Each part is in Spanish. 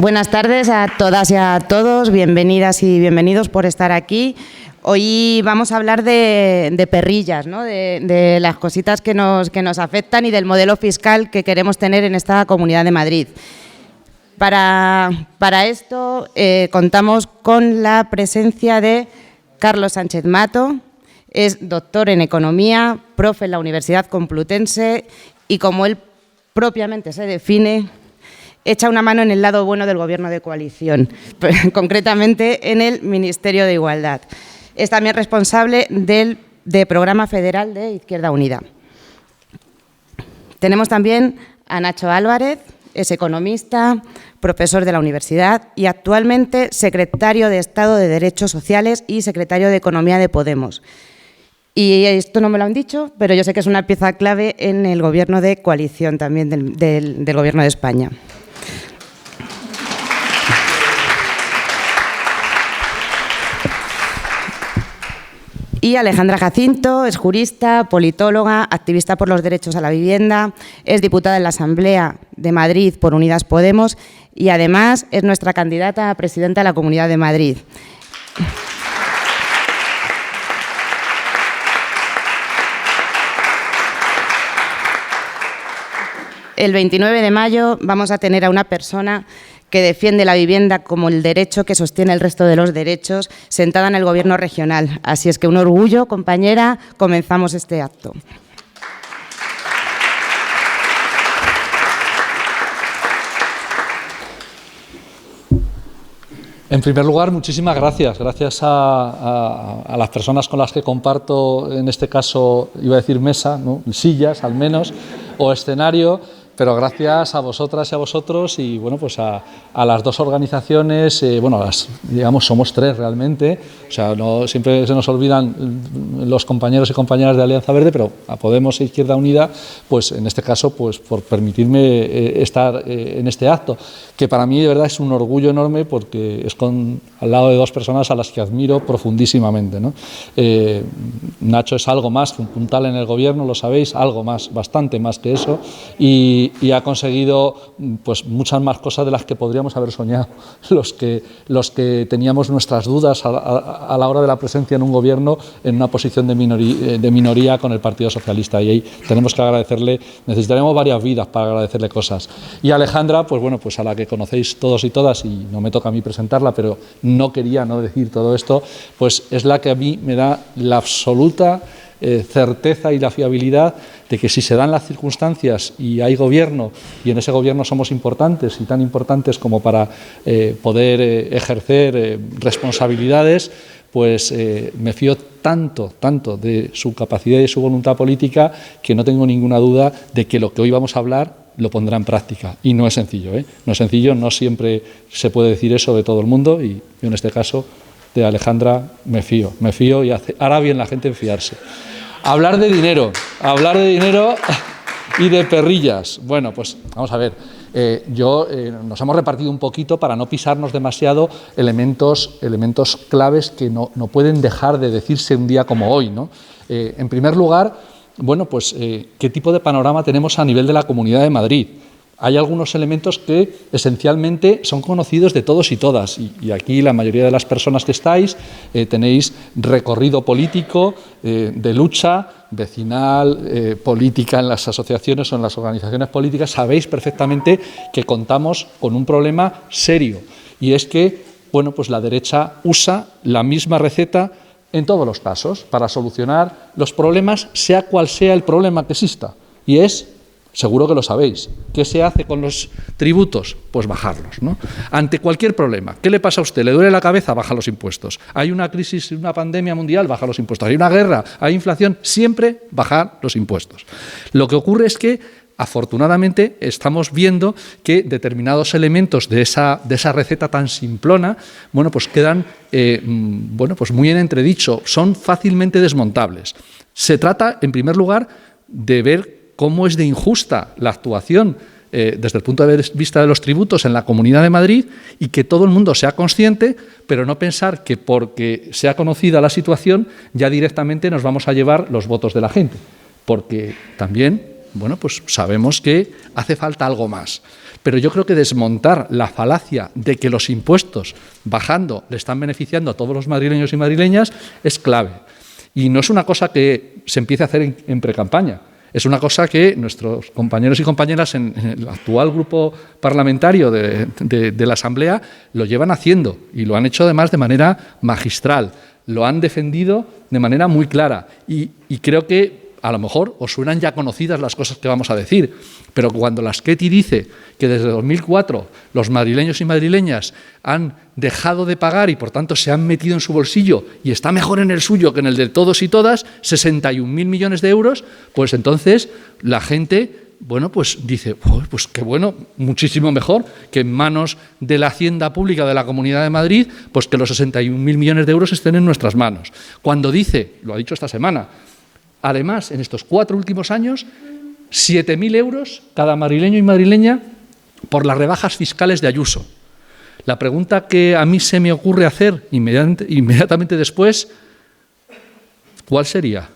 Buenas tardes a todas y a todos, bienvenidas y bienvenidos por estar aquí. Hoy vamos a hablar de perrillas, ¿no? de las cositas que nos afectan y del modelo fiscal que queremos tener en esta Comunidad de Madrid. Para esto contamos con la presencia de Carlos Sánchez Mato, es doctor en Economía, profe en la Universidad Complutense y, como él propiamente se define, echa una mano en el lado bueno del Gobierno de coalición, concretamente en el Ministerio de Igualdad. Es también responsable del Programa Federal de Izquierda Unida. Tenemos también a Nacho Álvarez, es economista, profesor de la universidad y actualmente secretario de Estado de Derechos Sociales y secretario de Economía de Podemos. Y esto no me lo han dicho, pero yo sé que es una pieza clave en el Gobierno de coalición también del Gobierno de España. Y Alejandra Jacinto es jurista, politóloga, activista por los derechos a la vivienda, es diputada en la Asamblea de Madrid por Unidas Podemos y además es nuestra candidata a presidenta de la Comunidad de Madrid. El 29 de mayo vamos a tener a una persona que defiende la vivienda como el derecho que sostiene el resto de los derechos, sentada en el Gobierno regional. Así es que un orgullo, compañera, comenzamos este acto. En primer lugar, muchísimas gracias. Gracias a las personas con las que comparto, en este caso, iba a decir mesa, ¿no? Sillas al menos, o escenario. Pero gracias a vosotras y a vosotros y bueno, pues a las dos organizaciones, digamos somos tres realmente, o sea, no siempre se nos olvidan los compañeros y compañeras de Alianza Verde, pero a Podemos e Izquierda Unida, pues en este caso, pues por permitirme estar en este acto, que para mí de verdad es un orgullo enorme porque es al lado de dos personas a las que admiro profundísimamente, ¿no? Nacho es algo más que un puntal en el gobierno, lo sabéis, algo más, bastante más que eso, y ha conseguido pues muchas más cosas de las que podríamos haber soñado los que teníamos nuestras dudas a la hora de la presencia en un gobierno en una posición de minoría con el Partido Socialista, y ahí tenemos que agradecerle, necesitaremos varias vidas para agradecerle cosas. Y a Alejandra, pues bueno, pues a la que conocéis todos y todas, y no me toca a mí presentarla, pero no quería no decir todo esto, pues es la que a mí me da la absoluta certeza y la fiabilidad de que si se dan las circunstancias y hay gobierno, y en ese gobierno somos importantes y tan importantes como para poder ejercer responsabilidades, pues me fío tanto de su capacidad y de su voluntad política que no tengo ninguna duda de que lo que hoy vamos a hablar lo pondrá en práctica. Y no es sencillo, ¿eh? No es sencillo, no siempre se puede decir eso de todo el mundo, y yo en este caso de Alejandra me fío y hará bien la gente en fiarse. Hablar de dinero y de perrillas. Bueno, pues vamos a ver. Nos hemos repartido un poquito para no pisarnos demasiado elementos claves que no pueden dejar de decirse un día como hoy, ¿no? En primer lugar, bueno, pues ¿qué tipo de panorama tenemos a nivel de la Comunidad de Madrid? Hay algunos elementos que esencialmente son conocidos de todos y todas, y aquí la mayoría de las personas que estáis tenéis recorrido político de lucha vecinal, política en las asociaciones o en las organizaciones políticas. Sabéis perfectamente que contamos con un problema serio, y es que bueno, pues la derecha usa la misma receta en todos los casos para solucionar los problemas, sea cual sea el problema que exista, y es, seguro que lo sabéis, ¿qué se hace con los tributos? Pues bajarlos, ¿no? Ante cualquier problema, ¿qué le pasa a usted? ¿Le duele la cabeza? Baja los impuestos. ¿Hay una crisis, una pandemia mundial? Baja los impuestos. ¿Hay una guerra? ¿Hay inflación? Siempre bajar los impuestos. Lo que ocurre es que, afortunadamente, estamos viendo que determinados elementos de esa receta tan simplona, bueno, pues quedan pues muy en entredicho, son fácilmente desmontables. Se trata, en primer lugar, de ver cómo es de injusta la actuación desde el punto de vista de los tributos en la Comunidad de Madrid, y que todo el mundo sea consciente, pero no pensar que porque sea conocida la situación ya directamente nos vamos a llevar los votos de la gente, porque también bueno, pues sabemos que hace falta algo más. Pero yo creo que desmontar la falacia de que los impuestos bajando le están beneficiando a todos los madrileños y madrileñas es clave. Y no es una cosa que se empiece a hacer en precampaña. Es una cosa que nuestros compañeros y compañeras en el actual grupo parlamentario de la Asamblea lo llevan haciendo y lo han hecho además de manera magistral. Lo han defendido de manera muy clara y creo que a lo mejor os suenan ya conocidas las cosas que vamos a decir, pero cuando la Schetti dice que desde 2004 los madrileños y madrileñas han dejado de pagar y por tanto se han metido en su bolsillo y está mejor en el suyo que en el de todos y todas, 61.000 millones de euros, pues entonces la gente, bueno, pues dice, pues qué bueno, muchísimo mejor que en manos de la Hacienda Pública de la Comunidad de Madrid, pues que los 61.000 millones de euros estén en nuestras manos. Cuando dice, lo ha dicho esta semana, además, en estos 4 últimos años, 7.000 euros cada madrileño y madrileña por las rebajas fiscales de Ayuso. La pregunta que a mí se me ocurre hacer inmediatamente después, ¿cuál sería?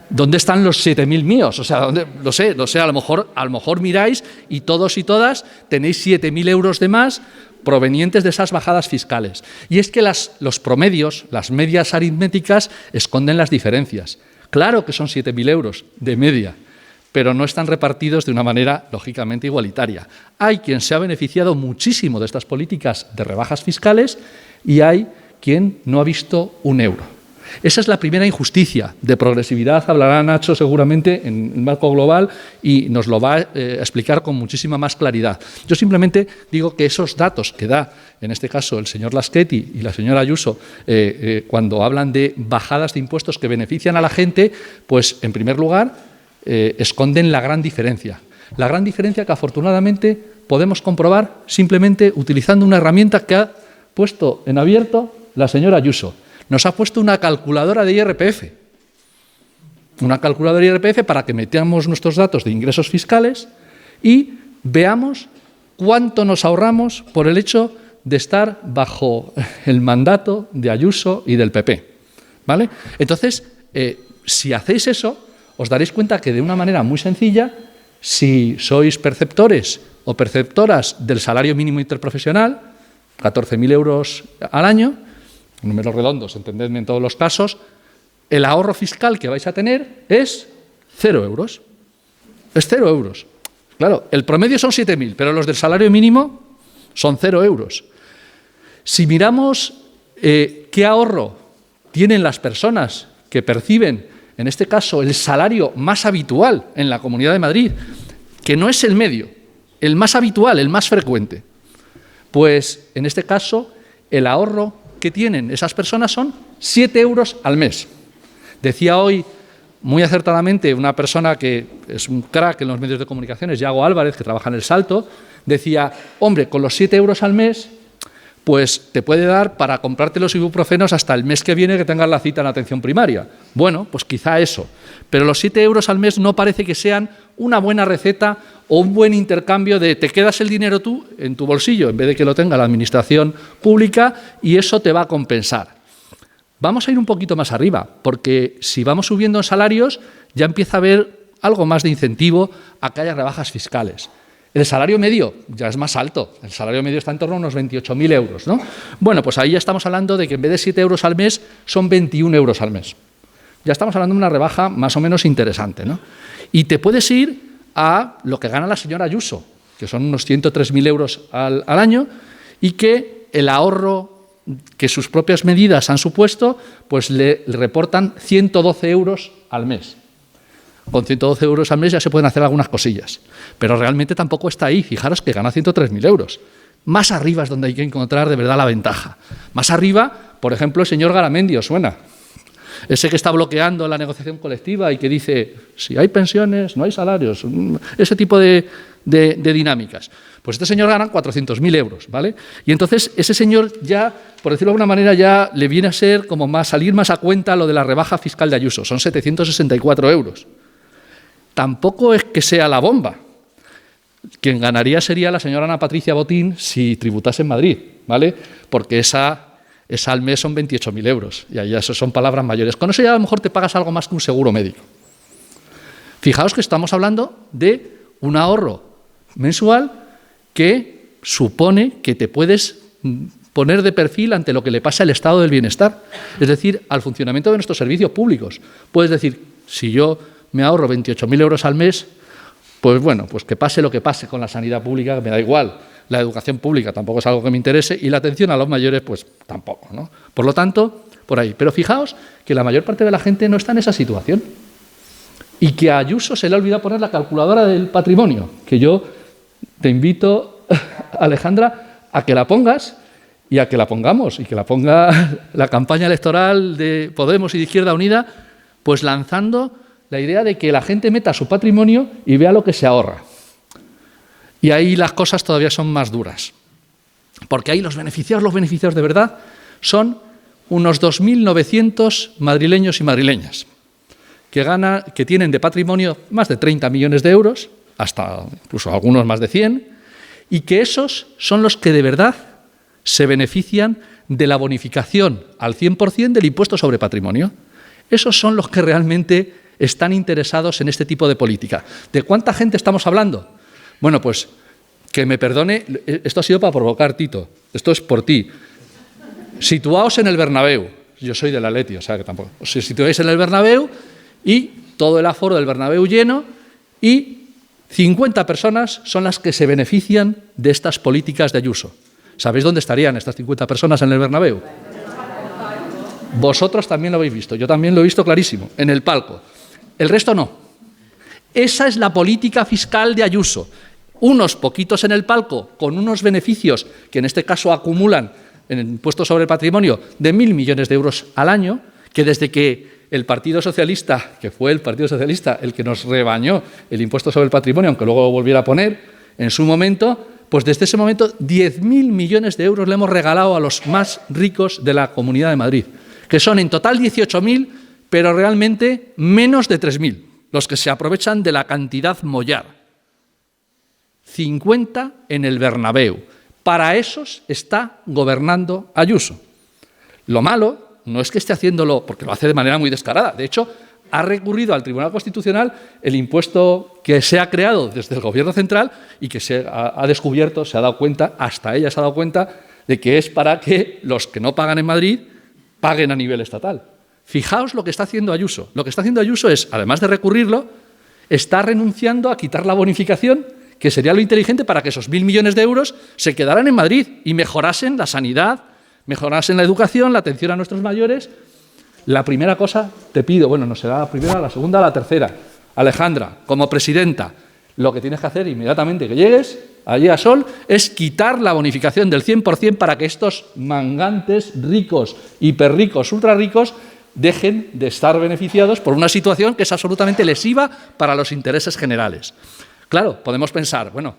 ¿Dónde están los 7.000 míos? O sea, ¿dónde? Lo sé, a lo mejor miráis y todos y todas tenéis 7.000 euros de más provenientes de esas bajadas fiscales. Y es que los promedios, las medias aritméticas, esconden las diferencias. Claro que son 7.000 euros de media, pero no están repartidos de una manera lógicamente igualitaria. Hay quien se ha beneficiado muchísimo de estas políticas de rebajas fiscales y hay quien no ha visto un euro. Esa es la primera injusticia. De progresividad hablará Nacho seguramente en el marco global y nos lo va a explicar con muchísima más claridad. Yo simplemente digo que esos datos que da, en este caso, el señor Laschetti y la señora Ayuso, cuando hablan de bajadas de impuestos que benefician a la gente, pues, en primer lugar, esconden la gran diferencia. La gran diferencia que, afortunadamente, podemos comprobar simplemente utilizando una herramienta que ha puesto en abierto la señora Ayuso. Nos ha puesto una calculadora de IRPF. Una calculadora de IRPF para que metamos nuestros datos de ingresos fiscales y veamos cuánto nos ahorramos por el hecho de estar bajo el mandato de Ayuso y del PP. ¿Vale? Entonces, si hacéis eso, os daréis cuenta que de una manera muy sencilla, si sois perceptores o perceptoras del salario mínimo interprofesional, 14.000 euros al año, números redondos, entendedme en todos los casos, el ahorro fiscal que vais a tener es 0 euros. Es 0 euros. Claro, el promedio son 7.000, pero los del salario mínimo son 0 euros. Si miramos qué ahorro tienen las personas que perciben, en este caso, el salario más habitual en la Comunidad de Madrid, que no es el medio, el más habitual, el más frecuente, pues en este caso el ahorro que tienen esas personas son 7 euros al mes. Decía hoy muy acertadamente una persona que es un crack en los medios de comunicaciones, Yago Álvarez, que trabaja en El Salto, decía, hombre, con los 7 euros al mes, pues te puede dar para comprarte los ibuprofenos hasta el mes que viene que tengas la cita en atención primaria. Bueno, pues quizá eso. Pero los 7 euros al mes no parece que sean una buena receta o un buen intercambio de te quedas el dinero tú en tu bolsillo en vez de que lo tenga la administración pública y eso te va a compensar. Vamos a ir un poquito más arriba, porque si vamos subiendo en salarios ya empieza a haber algo más de incentivo a que haya rebajas fiscales. El salario medio ya es más alto, el salario medio está en torno a unos 28.000 euros, ¿no? Bueno, pues ahí ya estamos hablando de que en vez de 7 euros al mes son 21 euros al mes. Ya estamos hablando de una rebaja más o menos interesante, ¿no? Y te puedes ir a lo que gana la señora Ayuso, que son unos 103.000 euros al año, y que el ahorro que sus propias medidas han supuesto, pues le reportan 112 euros al mes. Con 112 euros al mes ya se pueden hacer algunas cosillas, pero realmente tampoco está ahí. Fijaros que gana 103.000 euros. Más arriba es donde hay que encontrar de verdad la ventaja. Más arriba, por ejemplo, el señor Garamendi, ¿os suena? Ese que está bloqueando la negociación colectiva y que dice, si hay pensiones, no hay salarios, ese tipo de dinámicas. Pues este señor gana 400.000 euros, ¿vale? Y entonces ese señor ya, por decirlo de alguna manera, ya le viene a ser como salir más a cuenta lo de la rebaja fiscal de Ayuso, son 764 euros. Tampoco es que sea la bomba. Quien ganaría sería la señora Ana Patricia Botín si tributase en Madrid, ¿vale? Porque esa al mes son 28.000 euros, y ahí eso son palabras mayores. Con eso ya a lo mejor te pagas algo más que un seguro médico. Fijaos que estamos hablando de un ahorro mensual que supone que te puedes poner de perfil ante lo que le pasa al estado del bienestar, es decir, al funcionamiento de nuestros servicios públicos. Puedes decir, si yo me ahorro 28.000 euros al mes, pues bueno, pues que pase lo que pase con la sanidad pública, que me da igual. La educación pública tampoco es algo que me interese y la atención a los mayores, pues tampoco, ¿no? Por lo tanto, por ahí. Pero fijaos que la mayor parte de la gente no está en esa situación y que a Ayuso se le ha olvidado poner la calculadora del patrimonio, que yo te invito, Alejandra, a que la pongas y a que la pongamos y que la ponga la campaña electoral de Podemos y de Izquierda Unida, pues lanzando la idea de que la gente meta su patrimonio y vea lo que se ahorra. Y ahí las cosas todavía son más duras, porque ahí los beneficiados de verdad son unos 2.900 madrileños y madrileñas, que tienen de patrimonio más de 30 millones de euros, hasta incluso algunos más de 100, y que esos son los que de verdad se benefician de la bonificación al 100% del impuesto sobre patrimonio. Esos son los que realmente están interesados en este tipo de política. ¿De cuánta gente estamos hablando? Bueno, pues que me perdone, esto ha sido para provocar, Tito, esto es por ti. Situaos en el Bernabéu, yo soy del Atleti, o sea que tampoco. Os situáis en el Bernabéu y todo el aforo del Bernabéu lleno y 50 personas son las que se benefician de estas políticas de Ayuso. ¿Sabéis dónde estarían estas 50 personas en el Bernabéu? Vosotros también lo habéis visto, yo también lo he visto clarísimo, en el palco. El resto no. Esa es la política fiscal de Ayuso. Unos poquitos en el palco con unos beneficios que en este caso acumulan en el impuesto sobre el patrimonio de 1.000 millones de euros al año, que desde que el Partido Socialista, que fue el Partido Socialista el que nos rebañó el impuesto sobre el patrimonio, aunque luego lo volviera a poner en su momento, pues desde ese momento 10.000 millones de euros le hemos regalado a los más ricos de la Comunidad de Madrid, que son en total 18.000, pero realmente menos de 3.000, los que se aprovechan de la cantidad mollar. 50 en el Bernabéu. Para esos está gobernando Ayuso. Lo malo no es que esté haciéndolo, porque lo hace de manera muy descarada. De hecho, ha recurrido al Tribunal Constitucional el impuesto que se ha creado desde el Gobierno central y que se ha descubierto, se ha dado cuenta, hasta ella se ha dado cuenta, de que es para que los que no pagan en Madrid paguen a nivel estatal. Fijaos lo que está haciendo Ayuso. Lo que está haciendo Ayuso es, además de recurrirlo, está renunciando a quitar la bonificación, que sería lo inteligente para que esos 1.000 millones de euros se quedaran en Madrid y mejorasen la sanidad, mejorasen la educación, la atención a nuestros mayores. La primera cosa, te pido, bueno, no será la primera, la segunda, la tercera. Alejandra, como presidenta, lo que tienes que hacer inmediatamente que llegues allí a Sol es quitar la bonificación del 100% para que estos mangantes ricos, hiperricos, ultrarricos, dejen de estar beneficiados por una situación que es absolutamente lesiva para los intereses generales. Claro, podemos pensar, bueno,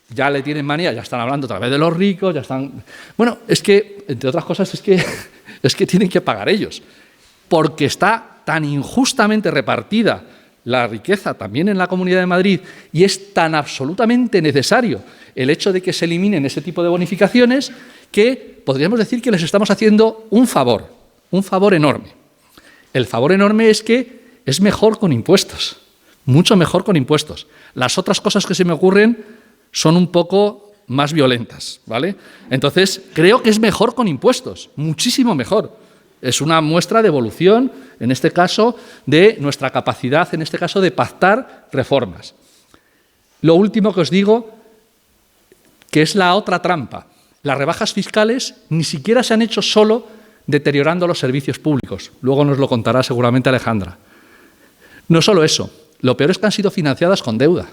ya le tienen manía, ya están hablando otra vez de los ricos, ya están... Bueno, es que, entre otras cosas, es que tienen que pagar ellos, porque está tan injustamente repartida la riqueza también en la Comunidad de Madrid y es tan absolutamente necesario el hecho de que se eliminen ese tipo de bonificaciones que podríamos decir que les estamos haciendo un favor enorme. El favor enorme es que es mejor con impuestos, mucho mejor con impuestos. Las otras cosas que se me ocurren son un poco más violentas, ¿vale? Entonces, creo que es mejor con impuestos, muchísimo mejor. Es una muestra de evolución, en este caso, de nuestra capacidad, en este caso, de pactar reformas. Lo último que os digo, que es la otra trampa. Las rebajas fiscales ni siquiera se han hecho solo deteriorando los servicios públicos. Luego nos lo contará seguramente Alejandra. No solo eso, lo peor es que han sido financiadas con deuda.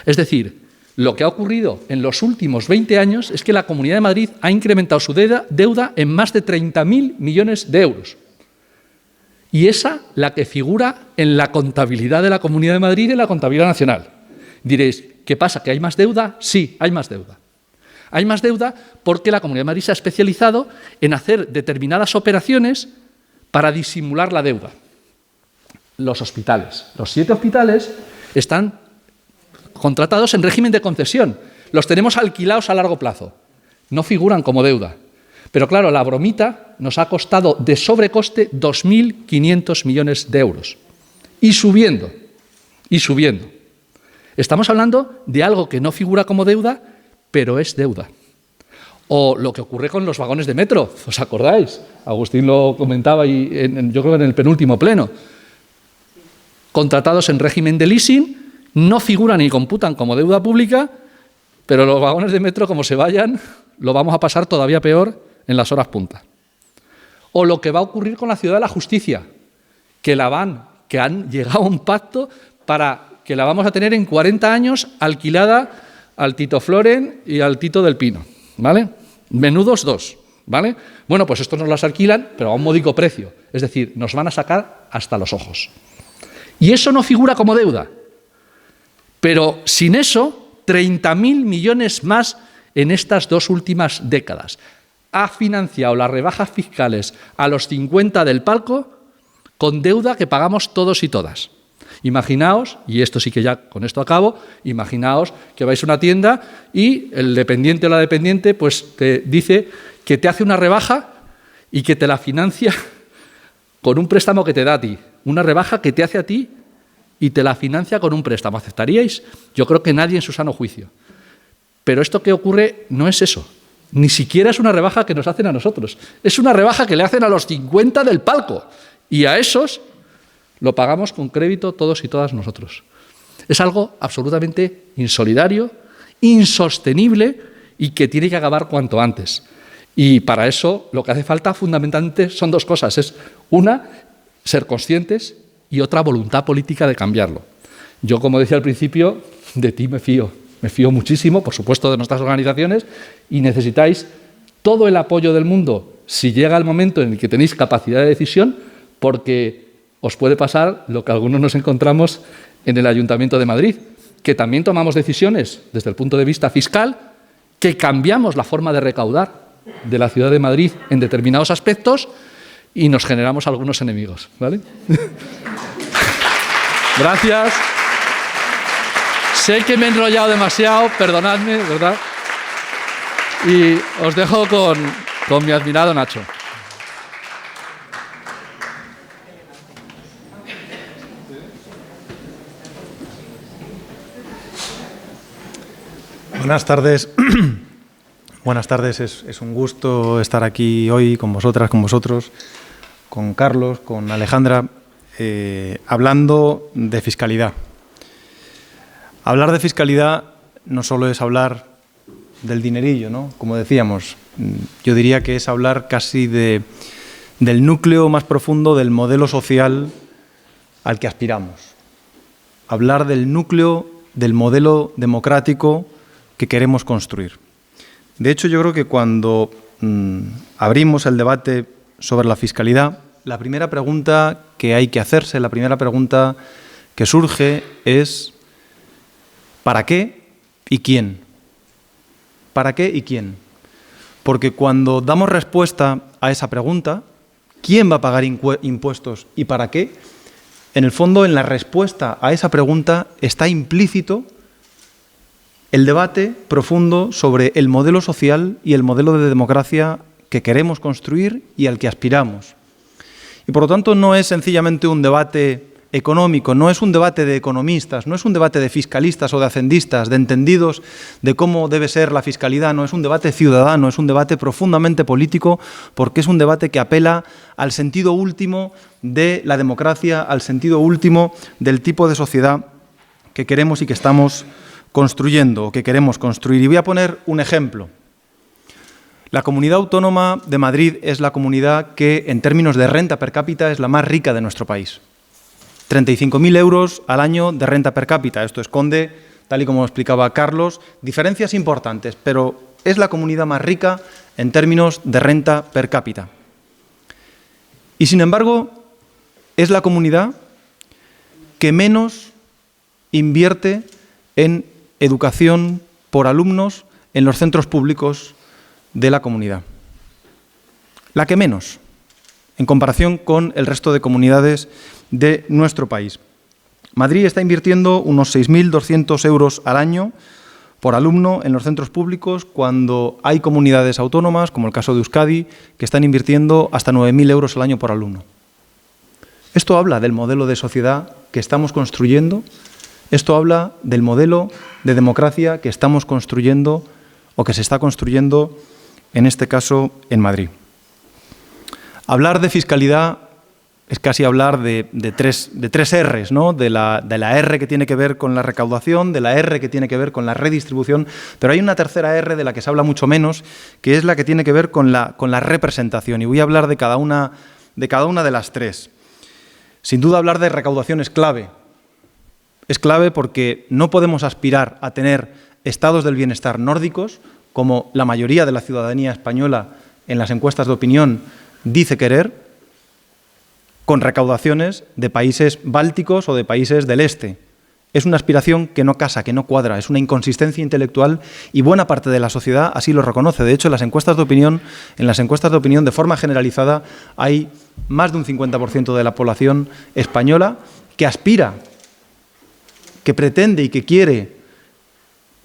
Es decir, lo que ha ocurrido en los últimos 20 años es que la Comunidad de Madrid ha incrementado su deuda en más de 30.000 millones de euros. Y esa la que figura en la contabilidad de la Comunidad de Madrid y en la contabilidad nacional. Diréis, ¿qué pasa? ¿Que hay más deuda? Sí, hay más deuda. Hay más deuda porque la Comunidad de Madrid se ha especializado en hacer determinadas operaciones para disimular la deuda. Los hospitales. Los 7 hospitales están contratados en régimen de concesión. Los tenemos alquilados a largo plazo. No figuran como deuda. Pero claro, la bromita nos ha costado de sobrecoste 2.500 millones de euros. Y subiendo. y subiendo. Estamos hablando de algo que no figura como deuda, pero es deuda. O lo que ocurre con los vagones de metro, ¿os acordáis? Agustín lo comentaba y yo creo que en el penúltimo pleno. Contratados en régimen de leasing, no figuran ni computan como deuda pública, pero los vagones de metro, como se vayan, lo vamos a pasar todavía peor en las horas punta. O lo que va a ocurrir con la Ciudad de la Justicia, que han llegado a un pacto para que la vamos a tener en 40 años alquilada al Tito Floren y al Tito del Pino, ¿vale? Menudos dos, ¿vale? Bueno, pues estos nos las alquilan, pero a un módico precio. Es decir, nos van a sacar hasta los ojos. Y eso no figura como deuda. Pero sin eso, 30.000 millones más en estas 2 últimas décadas. Ha financiado las rebajas fiscales a los 50 del palco con deuda que pagamos todos y todas. Imaginaos, y esto sí que ya con esto acabo, imaginaos que vais a una tienda y el dependiente o la dependiente pues te dice que te hace una rebaja y que te la financia con un préstamo que te da a ti. Una rebaja que te hace a ti y te la financia con un préstamo. ¿Aceptaríais? Yo creo que nadie en su sano juicio. Pero esto que ocurre no es eso. Ni siquiera es una rebaja que nos hacen a nosotros. Es una rebaja que le hacen a los 50 del palco. Y a esos lo pagamos con crédito todos y todas nosotros. Es algo absolutamente insolidario, insostenible y que tiene que acabar cuanto antes. Y para eso lo que hace falta fundamentalmente son 2 cosas. Es una, ser conscientes y otra, voluntad política de cambiarlo. Yo, como decía al principio, de ti me fío muchísimo, por supuesto de nuestras organizaciones, y necesitáis todo el apoyo del mundo si llega el momento en el que tenéis capacidad de decisión, porque os puede pasar lo que algunos nos encontramos en el Ayuntamiento de Madrid, que también tomamos decisiones desde el punto de vista fiscal, que cambiamos la forma de recaudar de la ciudad de Madrid en determinados aspectos y nos generamos algunos enemigos, ¿vale? Gracias. Sé que me he enrollado demasiado, perdonadme, ¿verdad? Y os dejo con mi admirado Nacho. Buenas tardes. Buenas tardes. Es un gusto estar aquí hoy con vosotras, con vosotros, con Carlos, con Alejandra, hablando de fiscalidad. Hablar de fiscalidad no solo es hablar del dinerillo, ¿no? Como decíamos, yo diría que es hablar casi del núcleo más profundo del modelo social al que aspiramos. Hablar del núcleo del modelo democrático que queremos construir. De hecho, yo creo que cuando abrimos el debate sobre la fiscalidad, la primera pregunta que hay que hacerse, la primera pregunta que surge es ¿para qué y quién? ¿Para qué y quién? Porque cuando damos respuesta a esa pregunta, ¿quién va a pagar impuestos y para qué? En el fondo, en la respuesta a esa pregunta está implícito el debate profundo sobre el modelo social y el modelo de democracia que queremos construir y al que aspiramos. Y por lo tanto no es sencillamente un debate económico, no es un debate de economistas, no es un debate de fiscalistas o de hacendistas, de entendidos de cómo debe ser la fiscalidad, no es un debate ciudadano, es un debate profundamente político porque es un debate que apela al sentido último de la democracia, al sentido último del tipo de sociedad que queremos y que estamos construyendo o que queremos construir. Y voy a poner un ejemplo. La Comunidad Autónoma de Madrid es la comunidad que, en términos de renta per cápita, es la más rica de nuestro país. 35.000 euros al año de renta per cápita. Esto esconde, tal y como explicaba Carlos, diferencias importantes, pero es la comunidad más rica en términos de renta per cápita. Y, sin embargo, es la comunidad que menos invierte en educación por alumnos en los centros públicos de la comunidad. La que menos, en comparación con el resto de comunidades de nuestro país. Madrid está invirtiendo unos 6.200 euros al año por alumno en los centros públicos, cuando hay comunidades autónomas, como el caso de Euskadi, que están invirtiendo hasta 9.000 euros al año por alumno. Esto habla del modelo de sociedad que estamos construyendo Esto habla del modelo de democracia que estamos construyendo o que se está construyendo, en este caso, en Madrid. Hablar de fiscalidad es casi hablar de tres R's, ¿no? De la R que tiene que ver con la recaudación, de la R que tiene que ver con la redistribución, pero hay una tercera R de la que se habla mucho menos, que es la que tiene que ver con la representación, y voy a hablar de cada una de las tres. Sin duda, hablar de recaudación es clave. Es clave porque no podemos aspirar a tener estados del bienestar nórdicos, como la mayoría de la ciudadanía española en las encuestas de opinión dice querer, con recaudaciones de países bálticos o de países del este. Es una aspiración que no casa, que no cuadra, es una inconsistencia intelectual y buena parte de la sociedad así lo reconoce. De hecho, en las encuestas de opinión de forma generalizada hay más de un 50% de la población española que aspira, que pretende y que quiere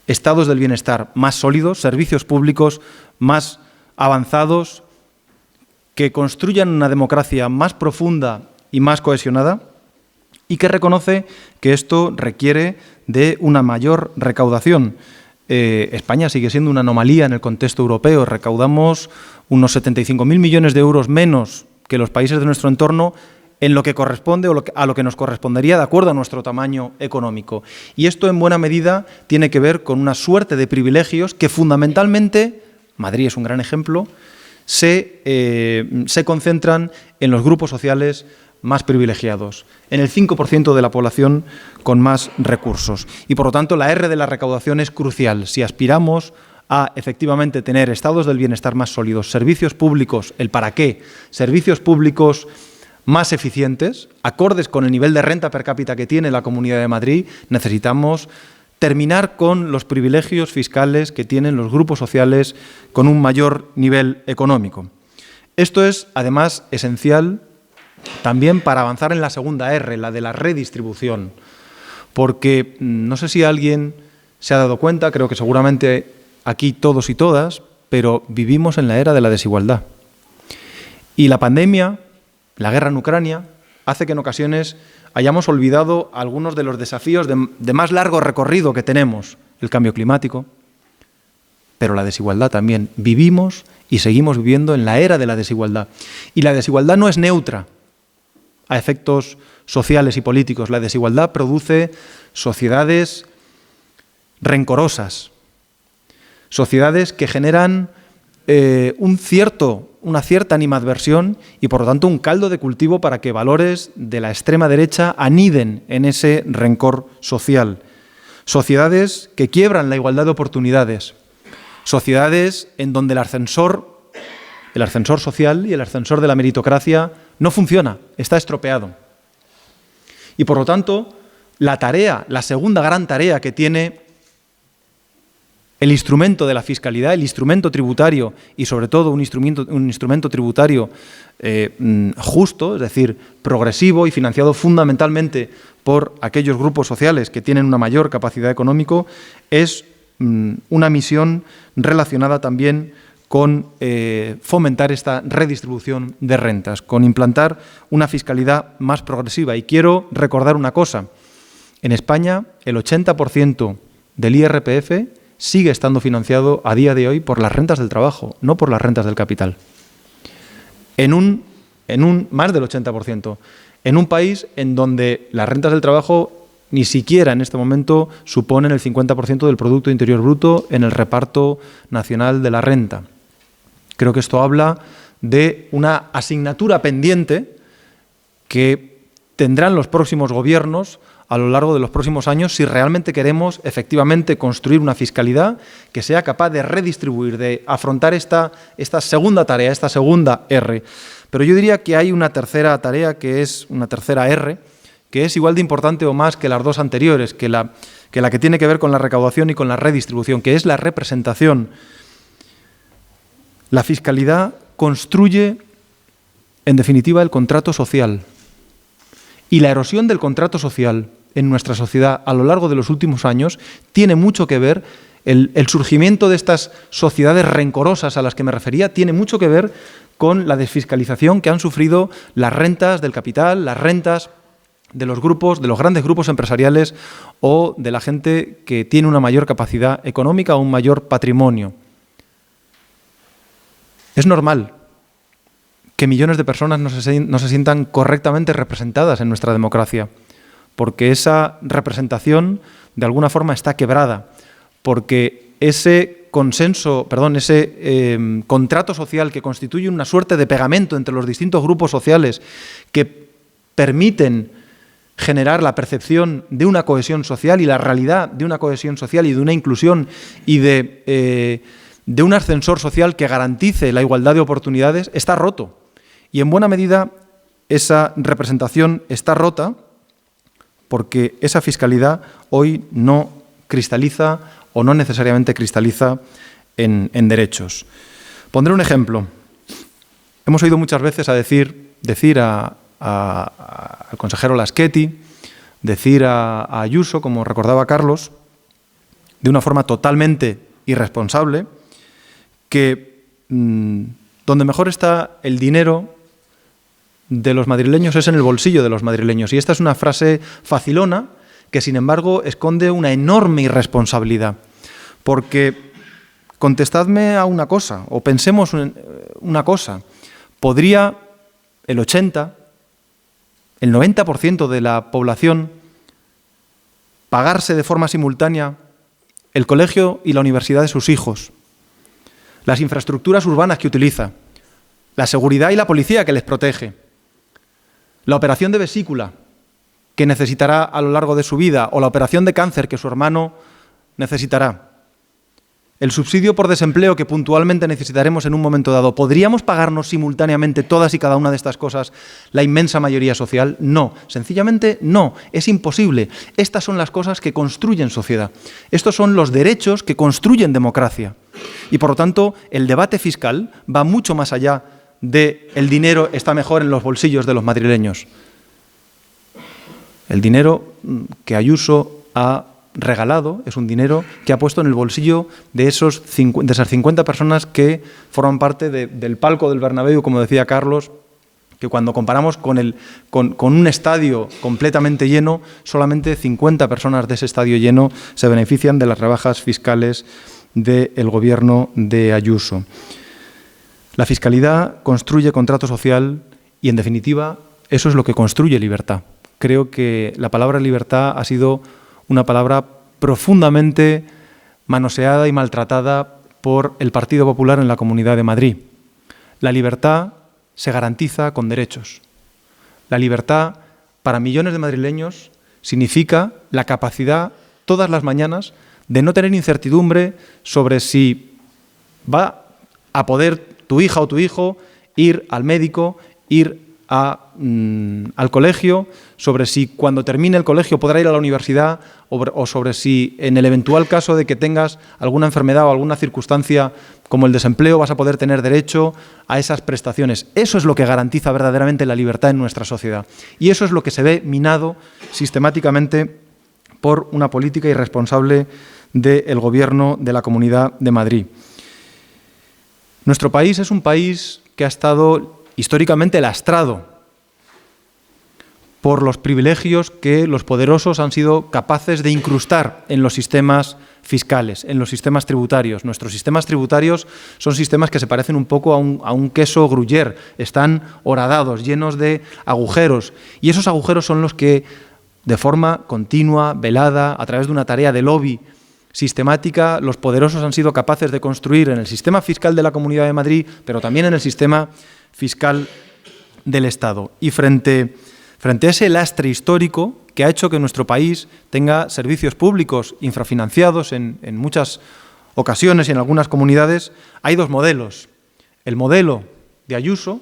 estados del bienestar más sólidos, servicios públicos más avanzados, que construyan una democracia más profunda y más cohesionada, y que reconoce que esto requiere de una mayor recaudación. España sigue siendo una anomalía en el contexto europeo. Recaudamos unos 75.000 millones de euros menos que los países de nuestro entorno en lo que corresponde o a lo que nos correspondería de acuerdo a nuestro tamaño económico. Y esto en buena medida tiene que ver con una suerte de privilegios que fundamentalmente, Madrid es un gran ejemplo, se concentran en los grupos sociales más privilegiados, en el 5% de la población con más recursos. Y por lo tanto la R de la recaudación es crucial. Si aspiramos a efectivamente tener estados del bienestar más sólidos, servicios públicos, el para qué, servicios públicos más eficientes, acordes con el nivel de renta per cápita que tiene la Comunidad de Madrid, necesitamos terminar con los privilegios fiscales que tienen los grupos sociales con un mayor nivel económico. Esto es, además, esencial también para avanzar en la segunda R, la de la redistribución, porque no sé si alguien se ha dado cuenta, creo que seguramente aquí todos y todas, pero vivimos en la era de la desigualdad. Y la pandemia, la guerra en Ucrania, hace que en ocasiones hayamos olvidado algunos de los desafíos de más largo recorrido que tenemos, el cambio climático, pero la desigualdad también. Vivimos y seguimos viviendo en la era de la desigualdad. Y la desigualdad no es neutra a efectos sociales y políticos. La desigualdad produce sociedades rencorosas, sociedades que generan una cierta animadversión y, por lo tanto, un caldo de cultivo para que valores de la extrema derecha aniden en ese rencor social. Sociedades que quiebran la igualdad de oportunidades. Sociedades en donde el ascensor social y el ascensor de la meritocracia no funciona, está estropeado. Y, por lo tanto, la segunda gran tarea que tiene el instrumento de la fiscalidad, el instrumento tributario y, sobre todo, un instrumento tributario justo, es decir, progresivo y financiado fundamentalmente por aquellos grupos sociales que tienen una mayor capacidad económica, es una misión relacionada también con fomentar esta redistribución de rentas, con implantar una fiscalidad más progresiva. Y quiero recordar una cosa. En España, el 80% del IRPF sigue estando financiado a día de hoy por las rentas del trabajo, no por las rentas del capital. En un más del 80%. En un país en donde las rentas del trabajo ni siquiera en este momento suponen el 50% del Producto Interior Bruto en el reparto nacional de la renta. Creo que esto habla de una asignatura pendiente que tendrán los próximos gobiernos a lo largo de los próximos años si realmente queremos efectivamente construir una fiscalidad que sea capaz de redistribuir, de afrontar esta segunda tarea, esta segunda R. Pero yo diría que hay una tercera tarea, que es una tercera R, que es igual de importante o más que las dos anteriores, que la que tiene que ver con la recaudación y con la redistribución, que es la representación. La fiscalidad construye, en definitiva, el contrato social. Y la erosión del contrato social en nuestra sociedad a lo largo de los últimos años tiene mucho que ver, el surgimiento de estas sociedades rencorosas a las que me refería, tiene mucho que ver con la desfiscalización que han sufrido las rentas del capital, las rentas de los grandes grupos empresariales o de la gente que tiene una mayor capacidad económica o un mayor patrimonio. Es normal que millones de personas no se sientan correctamente representadas en nuestra democracia, porque esa representación de alguna forma está quebrada, porque ese contrato social que constituye una suerte de pegamento entre los distintos grupos sociales que permiten generar la percepción de una cohesión social y la realidad de una cohesión social y de una inclusión y de un ascensor social que garantice la igualdad de oportunidades, está roto. Y en buena medida esa representación está rota porque esa fiscalidad hoy no cristaliza o no necesariamente cristaliza en derechos. Pondré un ejemplo. Hemos oído muchas veces decir al consejero Laschetti, decir a Ayuso, como recordaba Carlos, de una forma totalmente irresponsable, que donde mejor está el dinero de los madrileños es en el bolsillo de los madrileños. Y esta es una frase facilona que, sin embargo, esconde una enorme irresponsabilidad. Porque contestadme a una cosa, o pensemos una cosa, podría el 80%, el 90% de la población pagarse de forma simultánea el colegio y la universidad de sus hijos, las infraestructuras urbanas que utiliza, la seguridad y la policía que les protege, la operación de vesícula que necesitará a lo largo de su vida o la operación de cáncer que su hermano necesitará, el subsidio por desempleo que puntualmente necesitaremos en un momento dado. ¿Podríamos pagarnos simultáneamente todas y cada una de estas cosas la inmensa mayoría social? No, sencillamente no, es imposible. Estas son las cosas que construyen sociedad. Estos son los derechos que construyen democracia. Y por lo tanto, el debate fiscal va mucho más allá de el dinero está mejor en los bolsillos de los madrileños. El dinero que Ayuso ha regalado es un dinero que ha puesto en el bolsillo de esas 50 personas que forman parte del palco del Bernabéu, como decía Carlos, que cuando comparamos con un estadio completamente lleno, solamente 50 personas de ese estadio lleno se benefician de las rebajas fiscales del gobierno de Ayuso. La fiscalidad construye contrato social y, en definitiva, eso es lo que construye libertad. Creo que la palabra libertad ha sido una palabra profundamente manoseada y maltratada por el Partido Popular en la Comunidad de Madrid. La libertad se garantiza con derechos. La libertad, para millones de madrileños, significa la capacidad, todas las mañanas, de no tener incertidumbre sobre si va a poder tu hija o tu hijo ir al médico, ir al colegio, sobre si cuando termine el colegio podrá ir a la universidad o sobre si en el eventual caso de que tengas alguna enfermedad o alguna circunstancia como el desempleo vas a poder tener derecho a esas prestaciones. Eso es lo que garantiza verdaderamente la libertad en nuestra sociedad. Y eso es lo que se ve minado sistemáticamente por una política irresponsable del Gobierno de la Comunidad de Madrid. Nuestro país es un país que ha estado históricamente lastrado por los privilegios que los poderosos han sido capaces de incrustar en los sistemas fiscales, en los sistemas tributarios. Nuestros sistemas tributarios son sistemas que se parecen un poco a un queso gruyère, están horadados, llenos de agujeros, y esos agujeros son los que, de forma continua, velada, a través de una tarea de lobby sistemática, los poderosos han sido capaces de construir en el sistema fiscal de la Comunidad de Madrid, pero también en el sistema fiscal del Estado. Y frente a ese lastre histórico que ha hecho que nuestro país tenga servicios públicos infrafinanciados en muchas ocasiones y en algunas comunidades, hay dos modelos. El modelo de Ayuso,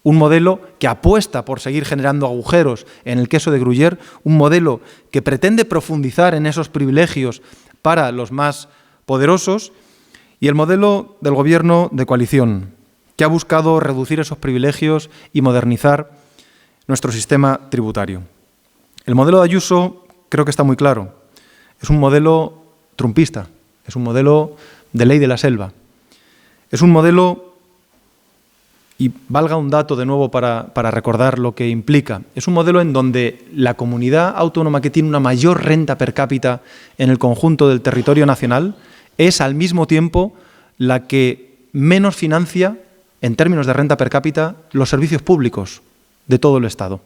un modelo que apuesta por seguir generando agujeros en el queso de gruyère, un modelo que pretende profundizar en esos privilegios para los más poderosos, y el modelo del Gobierno de coalición, que ha buscado reducir esos privilegios y modernizar nuestro sistema tributario. El modelo de Ayuso creo que está muy claro. Es un modelo trumpista, es un modelo de ley de la selva. Es un modelo y valga un dato de nuevo para recordar lo que implica. Es un modelo en donde la comunidad autónoma que tiene una mayor renta per cápita en el conjunto del territorio nacional es al mismo tiempo la que menos financia, en términos de renta per cápita, los servicios públicos de todo el Estado.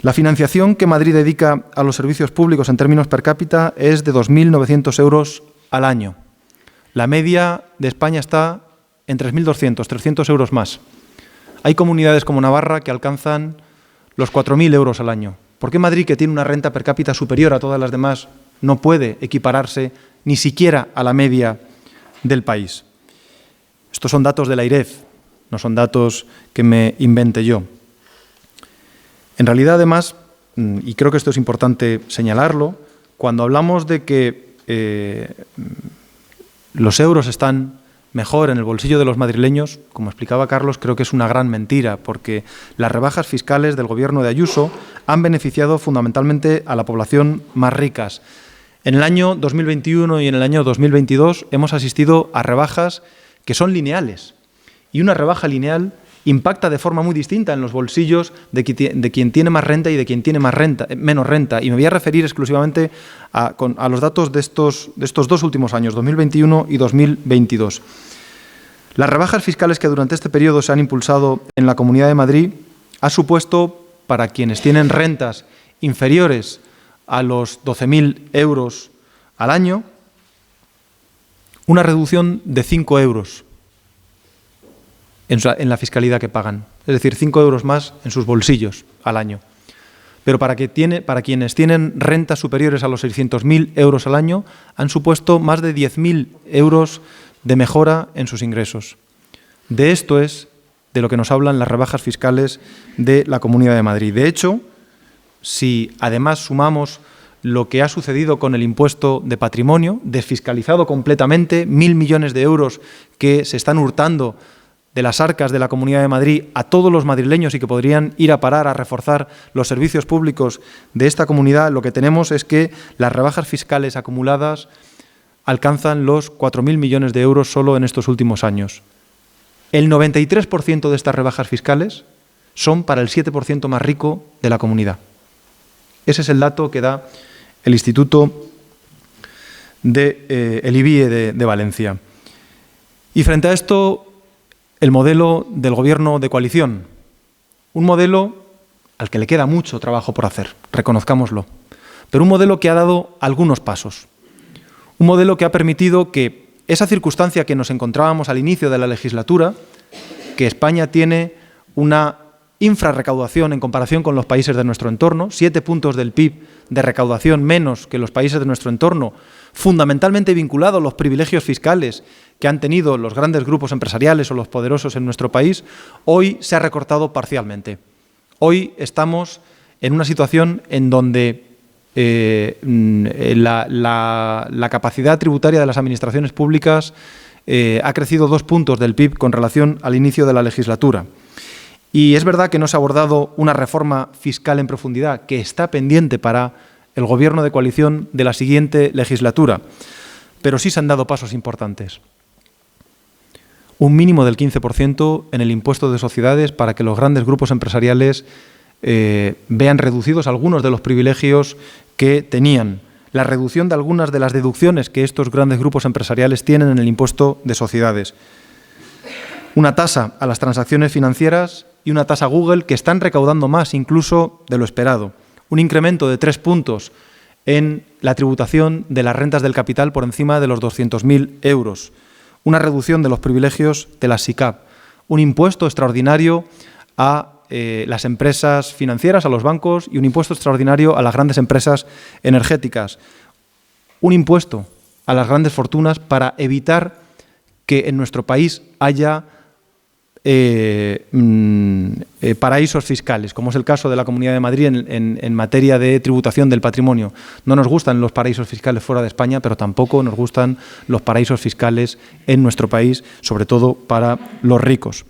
La financiación que Madrid dedica a los servicios públicos en términos per cápita es de 2.900 euros al año. La media de España está en 3.200, 300 euros más. Hay comunidades como Navarra que alcanzan los 4.000 euros al año. ¿Por qué Madrid, que tiene una renta per cápita superior a todas las demás, no puede equipararse ni siquiera a la media del país? Estos son datos de la AIREF, no son datos que me invente yo. En realidad, además, y creo que esto es importante señalarlo, cuando hablamos de que los euros están mejor en el bolsillo de los madrileños, como explicaba Carlos, creo que es una gran mentira, porque las rebajas fiscales del Gobierno de Ayuso han beneficiado fundamentalmente a la población más ricas. En el año 2021 y en el año 2022 hemos asistido a rebajas que son lineales, y una rebaja lineal impacta de forma muy distinta en los bolsillos de quien tiene más renta y de quien tiene menos renta. Y me voy a referir exclusivamente a los datos de estos dos últimos años, 2021 y 2022. Las rebajas fiscales que durante este periodo se han impulsado en la Comunidad de Madrid ha supuesto, para quienes tienen rentas inferiores a los 12.000 euros al año, una reducción de 5 euros en la fiscalidad que pagan, es decir, 5 euros más en sus bolsillos al año. Pero para quienes tienen rentas superiores a los 600.000 euros al año, han supuesto más de 10.000 euros de mejora en sus ingresos. De esto es de lo que nos hablan las rebajas fiscales de la Comunidad de Madrid. De hecho, si además sumamos lo que ha sucedido con el impuesto de patrimonio, desfiscalizado completamente, 1.000 millones de euros que se están hurtando de las arcas de la Comunidad de Madrid a todos los madrileños y que podrían ir a parar a reforzar los servicios públicos de esta comunidad, lo que tenemos es que las rebajas fiscales acumuladas alcanzan los 4.000 millones de euros solo en estos últimos años. El 93% de estas rebajas fiscales son para el 7% más rico de la comunidad. Ese es el dato que da el Instituto el IBIE de Valencia. Y frente a esto, el modelo del Gobierno de coalición, un modelo al que le queda mucho trabajo por hacer, reconozcámoslo, pero un modelo que ha dado algunos pasos, un modelo que ha permitido que esa circunstancia que nos encontrábamos al inicio de la legislatura, que España tiene una infrarrecaudación en comparación con los países de nuestro entorno, 7 puntos del PIB de recaudación menos que los países de nuestro entorno, fundamentalmente vinculado a los privilegios fiscales que han tenido los grandes grupos empresariales o los poderosos en nuestro país, hoy se ha recortado parcialmente. Hoy estamos en una situación en donde la capacidad tributaria de las administraciones públicas ha crecido 2 puntos del PIB con relación al inicio de la legislatura. Y es verdad que no se ha abordado una reforma fiscal en profundidad, que está pendiente para el Gobierno de coalición de la siguiente legislatura, pero sí se han dado pasos importantes. Un mínimo del 15% en el impuesto de sociedades para que los grandes grupos empresariales vean reducidos algunos de los privilegios que tenían. La reducción de algunas de las deducciones que estos grandes grupos empresariales tienen en el impuesto de sociedades. Una tasa a las transacciones financieras y una tasa Google que están recaudando más incluso de lo esperado. Un incremento de 3 puntos en la tributación de las rentas del capital por encima de los 200.000 euros. Una reducción de los privilegios de las SICAP. Un impuesto extraordinario a las empresas financieras, a los bancos, y un impuesto extraordinario a las grandes empresas energéticas. Un impuesto a las grandes fortunas para evitar que en nuestro país haya paraísos fiscales, como es el caso de la Comunidad de Madrid en materia de tributación del patrimonio. No nos gustan los paraísos fiscales fuera de España, pero tampoco nos gustan los paraísos fiscales en nuestro país, sobre todo para los ricos.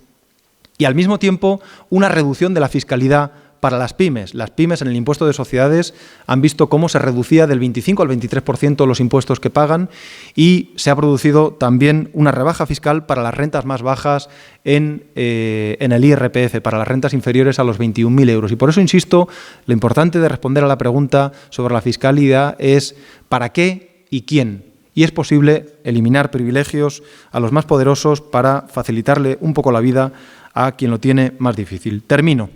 Y al mismo tiempo, una reducción de la fiscalidad para las pymes. Las pymes en el impuesto de sociedades han visto cómo se reducía del 25 al 23% los impuestos que pagan y se ha producido también una rebaja fiscal para las rentas más bajas en el IRPF, para las rentas inferiores a los 21.000 euros. Y por eso insisto, lo importante de responder a la pregunta sobre la fiscalidad es ¿para qué y quién? Y es posible eliminar privilegios a los más poderosos para facilitarle un poco la vida a quien lo tiene más difícil. Termino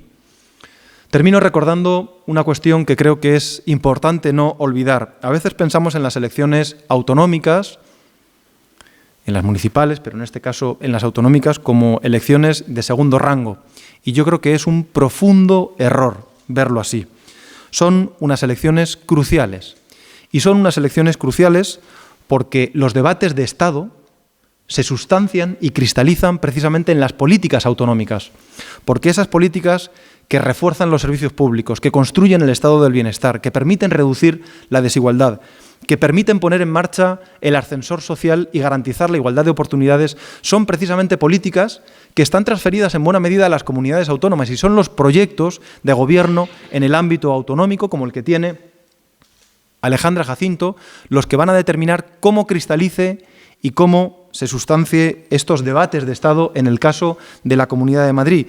recordando una cuestión que creo que es importante no olvidar. A veces pensamos en las elecciones autonómicas, en las municipales, pero en este caso en las autonómicas, como elecciones de segundo rango. Y yo creo que es un profundo error verlo así. Son unas elecciones cruciales. Y son unas elecciones cruciales porque los debates de Estado se sustancian y cristalizan precisamente en las políticas autonómicas. Porque esas políticas que refuerzan los servicios públicos, que construyen el estado del bienestar, que permiten reducir la desigualdad, que permiten poner en marcha el ascensor social y garantizar la igualdad de oportunidades, son precisamente políticas que están transferidas en buena medida a las comunidades autónomas y son los proyectos de gobierno en el ámbito autonómico, como el que tiene Alejandra Jacinto, los que van a determinar cómo cristalice y cómo se sustancie estos debates de Estado en el caso de la Comunidad de Madrid.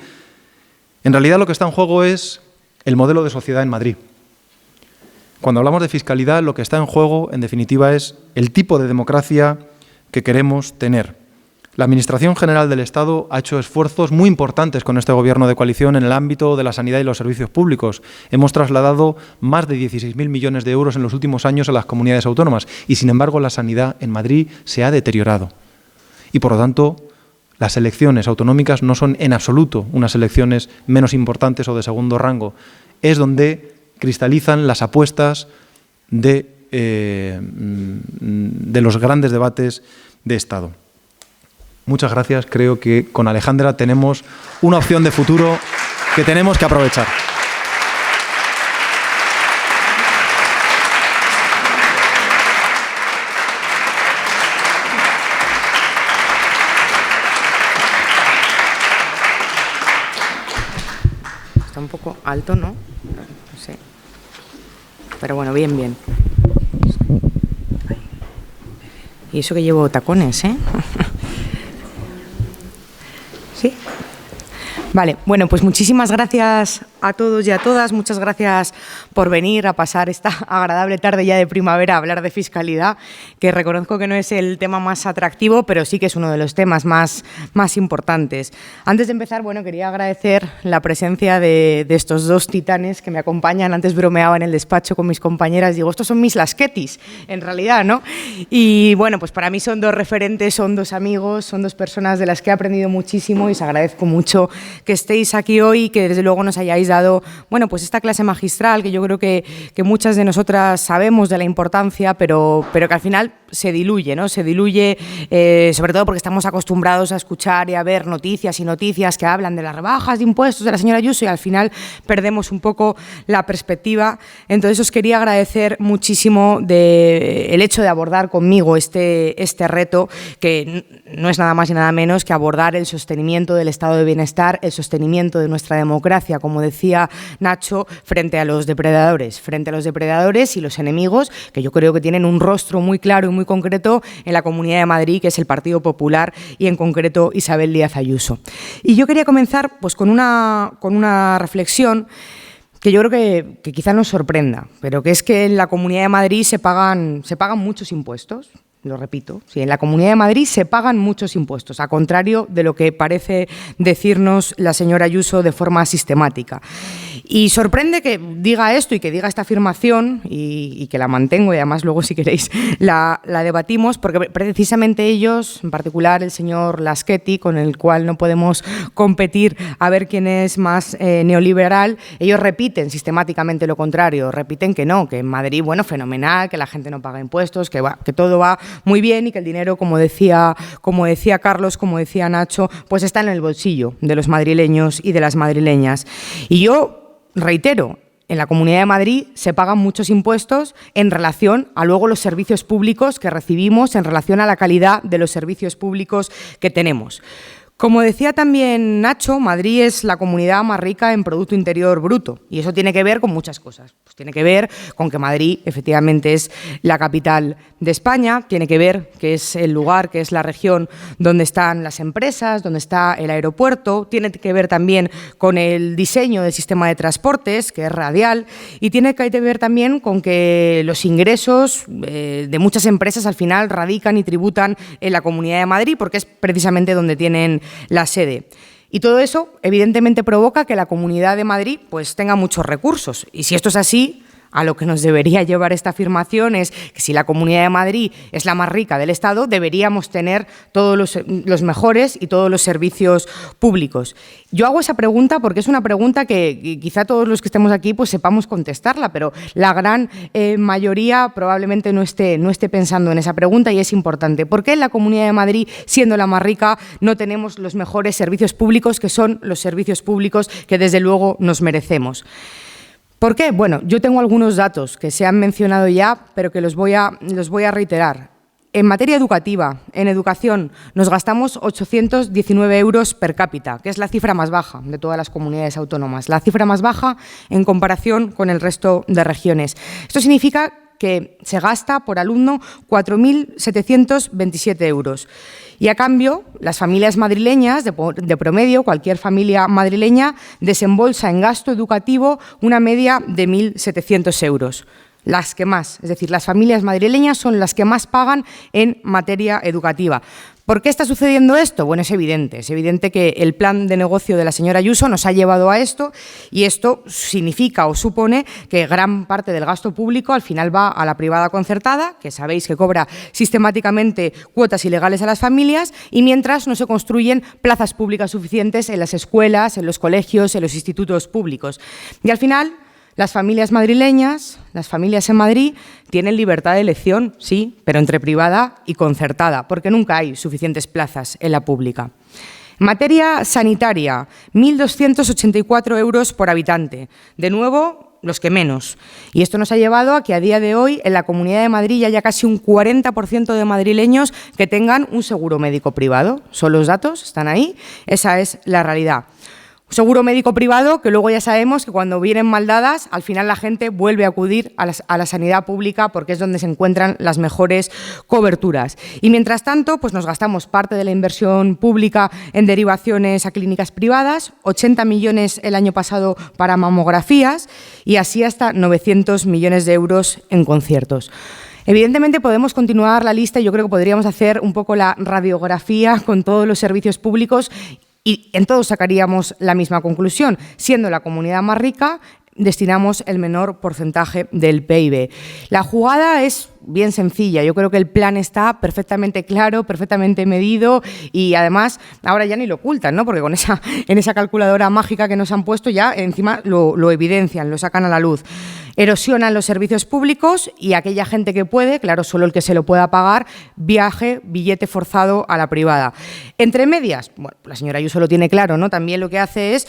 En realidad lo que está en juego es el modelo de sociedad en Madrid. Cuando hablamos de fiscalidad, lo que está en juego, en definitiva, es el tipo de democracia que queremos tener. La Administración General del Estado ha hecho esfuerzos muy importantes con este Gobierno de coalición en el ámbito de la sanidad y los servicios públicos. Hemos trasladado más de 16.000 millones de euros en los últimos años a las comunidades autónomas y, sin embargo, la sanidad en Madrid se ha deteriorado. Y, por lo tanto, las elecciones autonómicas no son en absoluto unas elecciones menos importantes o de segundo rango. Es donde cristalizan las apuestas de los grandes debates de Estado. Muchas gracias. Creo que con Alejandra tenemos una opción de futuro que tenemos que aprovechar. Está un poco alto, ¿no? No sé. Pero bueno, bien, bien. Y eso que llevo tacones, ¿eh? ¿Sí? Vale, bueno, pues muchísimas gracias a todos y a todas. Muchas gracias por venir a pasar esta agradable tarde ya de primavera a hablar de fiscalidad, que reconozco que no es el tema más atractivo, pero sí que es uno de los temas más importantes. Antes de empezar, bueno, quería agradecer la presencia de estos dos titanes que me acompañan. Antes bromeaba en el despacho con mis compañeras, digo, estos son mis lasquetis, en realidad, ¿no? Y bueno, pues para mí son dos referentes, son dos amigos, son dos personas de las que he aprendido muchísimo y os agradezco mucho que estéis aquí hoy y que desde luego nos hayáis dado, bueno, pues esta clase magistral que yo creo que muchas de nosotras sabemos de la importancia, pero que al final se diluye, ¿no? Se diluye, sobre todo porque estamos acostumbrados a escuchar y a ver noticias y noticias que hablan de las rebajas de impuestos de la señora Ayuso y al final perdemos un poco la perspectiva. Entonces os quería agradecer muchísimo el hecho de abordar conmigo este reto, que no es nada más y nada menos que abordar el sostenimiento del estado de bienestar, el sostenimiento de nuestra democracia, como decía Nacho, frente a los depredadores y los enemigos, que yo creo que tienen un rostro muy claro y muy concreto en la Comunidad de Madrid, que es el Partido Popular y en concreto Isabel Díaz Ayuso. Y yo quería comenzar pues con una reflexión que yo creo que quizá nos sorprenda, pero que es que en la Comunidad de Madrid se pagan muchos impuestos. Lo repito, sí, en la Comunidad de Madrid se pagan muchos impuestos, a contrario de lo que parece decirnos la señora Ayuso de forma sistemática. Y sorprende que diga esto y que diga esta afirmación y que la mantengo y además luego si queréis la debatimos, porque precisamente ellos, en particular el señor Laschetti, con el cual no podemos competir a ver quién es más neoliberal, ellos repiten sistemáticamente lo contrario, repiten que no, que en Madrid, bueno, fenomenal, que la gente no paga impuestos, que todo va muy bien y que el dinero, como decía Carlos, como decía Nacho, pues está en el bolsillo de los madrileños y de las madrileñas. Y yo reitero, en la Comunidad de Madrid se pagan muchos impuestos en relación a luego los servicios públicos que recibimos, en relación a la calidad de los servicios públicos que tenemos. Como decía también Nacho, Madrid es la comunidad más rica en Producto Interior Bruto y eso tiene que ver con muchas cosas. Pues tiene que ver con que Madrid efectivamente es la capital de España, tiene que ver que es el lugar, que es la región donde están las empresas, donde está el aeropuerto, tiene que ver también con el diseño del sistema de transportes, que es radial, y tiene que ver también con que los ingresos de muchas empresas al final radican y tributan en la Comunidad de Madrid porque es precisamente donde tienen la sede. Y todo eso, evidentemente, provoca que la Comunidad de Madrid pues, tenga muchos recursos. Y si esto es así, a lo que nos debería llevar esta afirmación es que si la Comunidad de Madrid es la más rica del Estado, deberíamos tener todos los mejores y todos los servicios públicos. Yo hago esa pregunta porque es una pregunta que quizá todos los que estemos aquí pues sepamos contestarla, pero la gran mayoría probablemente no esté pensando en esa pregunta y es importante. ¿Por qué en la Comunidad de Madrid, siendo la más rica, no tenemos los mejores servicios públicos, que son los servicios públicos que desde luego nos merecemos? ¿Por qué? Bueno, yo tengo algunos datos que se han mencionado ya, pero que los voy a reiterar. En materia educativa, en educación, nos gastamos 819 euros per cápita, que es la cifra más baja de todas las comunidades autónomas, la cifra más baja en comparación con el resto de regiones. Esto significa que se gasta por alumno 4.727 euros. Y a cambio, las familias madrileñas, de promedio, cualquier familia madrileña, desembolsa en gasto educativo una media de 1.700 euros. Las que más, es decir, las familias madrileñas son las que más pagan en materia educativa. ¿Por qué está sucediendo esto? Bueno, es evidente que el plan de negocio de la señora Ayuso nos ha llevado a esto y esto significa o supone que gran parte del gasto público al final va a la privada concertada, que sabéis que cobra sistemáticamente cuotas ilegales a las familias y mientras no se construyen plazas públicas suficientes en las escuelas, en los colegios, en los institutos públicos. Y al final, las familias madrileñas, las familias en Madrid, tienen libertad de elección, sí, pero entre privada y concertada, porque nunca hay suficientes plazas en la pública. En materia sanitaria, 1.284 euros por habitante. De nuevo, los que menos. Y esto nos ha llevado a que a día de hoy en la Comunidad de Madrid ya haya casi un 40% de madrileños que tengan un seguro médico privado. Son los datos, están ahí, esa es la realidad. Seguro médico privado que luego ya sabemos que cuando vienen mal dadas, al final la gente vuelve a acudir a la sanidad pública porque es donde se encuentran las mejores coberturas. Y mientras tanto, pues nos gastamos parte de la inversión pública en derivaciones a clínicas privadas, 80 millones el año pasado para mamografías y así hasta 900 millones de euros en conciertos. Evidentemente podemos continuar la lista y yo creo que podríamos hacer un poco la radiografía con todos los servicios públicos y en todos sacaríamos la misma conclusión. Siendo la comunidad más rica, destinamos el menor porcentaje del PIB. La jugada es bien sencilla. Yo creo que el plan está perfectamente claro, perfectamente medido y además ahora ya ni lo ocultan, ¿no? Porque en esa calculadora mágica que nos han puesto ya encima lo evidencian, lo sacan a la luz. Erosionan los servicios públicos y aquella gente que puede, claro, solo el que se lo pueda pagar, billete forzado a la privada. Entre medias, bueno, la señora Ayuso lo tiene claro, ¿no? También lo que hace es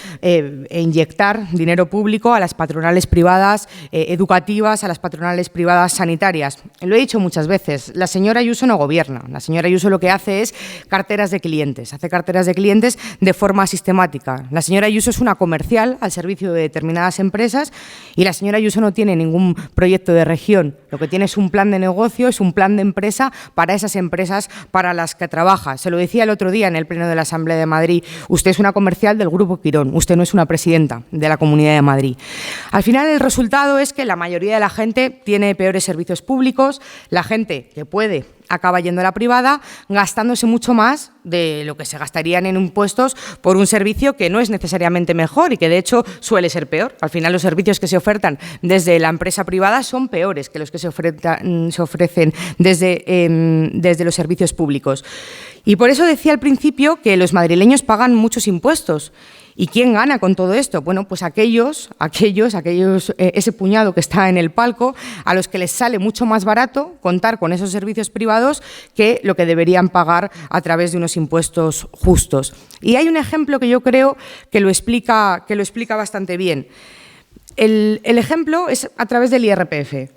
inyectar dinero público a las patronales privadas educativas, a las patronales privadas sanitarias. Lo he dicho muchas veces, la señora Ayuso no gobierna, la señora Ayuso lo que hace es carteras de clientes, hace carteras de clientes de forma sistemática. La señora Ayuso es una comercial al servicio de determinadas empresas y la señora Ayuso no tiene ningún proyecto de región, lo que tiene es un plan de negocio, es un plan de empresa para esas empresas para las que trabaja. Se lo decía el otro día en el Pleno de la Asamblea de Madrid, usted es una comercial del Grupo Quirón, usted no es una presidenta de la Comunidad de Madrid. Al final el resultado es que la mayoría de la gente tiene peores servicios públicos, la gente que puede acaba yendo a la privada, gastándose mucho más de lo que se gastarían en impuestos por un servicio que no es necesariamente mejor y que de hecho suele ser peor. Al final los servicios que se ofertan desde la empresa privada son peores que los que se ofrecen desde los servicios públicos. Y por eso decía al principio que los madrileños pagan muchos impuestos. ¿Y quién gana con todo esto? Bueno, pues aquellos, ese puñado que está en el palco, a los que les sale mucho más barato contar con esos servicios privados que lo que deberían pagar a través de unos impuestos justos. Y hay un ejemplo que yo creo que lo explica bastante bien. El ejemplo es a través del IRPF.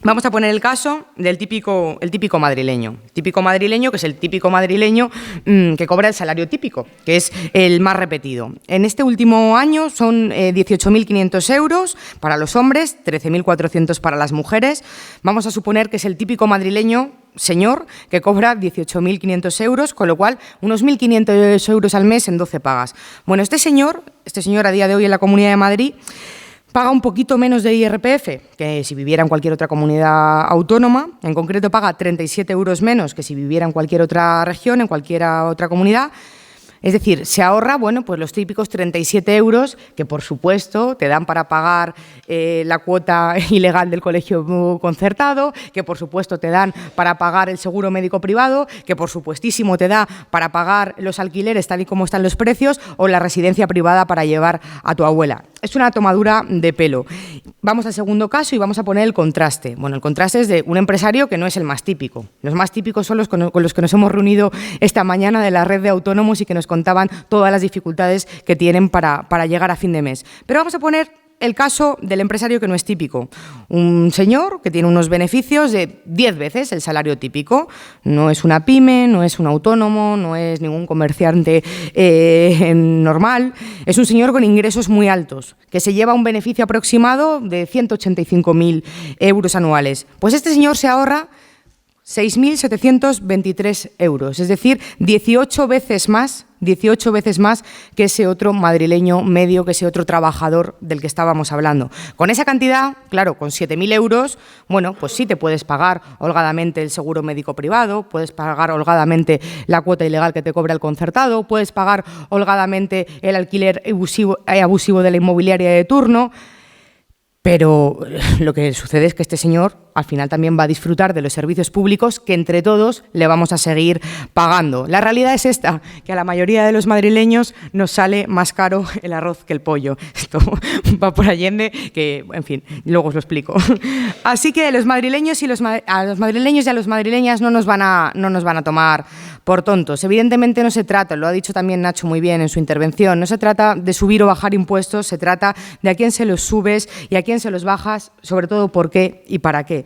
Vamos a poner el caso del típico madrileño. Típico madrileño, que es el típico madrileño que cobra el salario típico, que es el más repetido. En este último año son 18.500 euros para los hombres, 13.400 para las mujeres. Vamos a suponer que es el típico madrileño señor que cobra 18.500 euros, con lo cual unos 1.500 euros al mes en 12 pagas. Bueno, este señor a día de hoy en la Comunidad de Madrid paga un poquito menos de IRPF que si viviera en cualquier otra comunidad autónoma. En concreto, paga 37 euros menos que si viviera en cualquier otra región, en cualquier otra comunidad. Es decir, se ahorra, bueno, pues los típicos 37 euros que, por supuesto, te dan para pagar la cuota ilegal del colegio concertado, que, por supuesto, te dan para pagar el seguro médico privado, que, por supuestísimo, te da para pagar los alquileres tal y como están los precios o la residencia privada para llevar a tu abuela. Es una tomadura de pelo. Vamos al segundo caso y vamos a poner el contraste. Bueno, el contraste es de un empresario que no es el más típico. Los más típicos son los con los que nos hemos reunido esta mañana de la red de autónomos y que nos contaban todas las dificultades que tienen para llegar a fin de mes. Pero vamos a poner el caso del empresario que no es típico. Un señor que tiene unos beneficios de 10 veces el salario típico. No es una pyme, no es un autónomo, no es ningún comerciante normal. Es un señor con ingresos muy altos, que se lleva un beneficio aproximado de 185.000 euros anuales. Pues este señor se ahorra 6.723 euros, es decir, 18 veces más que ese otro madrileño medio, que ese otro trabajador del que estábamos hablando. Con esa cantidad, claro, con 7.000 euros, bueno, pues sí te puedes pagar holgadamente el seguro médico privado, puedes pagar holgadamente la cuota ilegal que te cobra el concertado, puedes pagar holgadamente el alquiler abusivo de la inmobiliaria de turno. Pero lo que sucede es que este señor al final también va a disfrutar de los servicios públicos que entre todos le vamos a seguir pagando. La realidad es esta, que a la mayoría de los madrileños nos sale más caro el arroz que el pollo. Esto va por Allende, que, en fin, luego os lo explico. Así que a los madrileños y a las madrileñas no nos van a tomar por tontos. Evidentemente no se trata, lo ha dicho también Nacho muy bien en su intervención, no se trata de subir o bajar impuestos, se trata de a quién se los subes y a quién se los bajas, sobre todo por qué y para qué.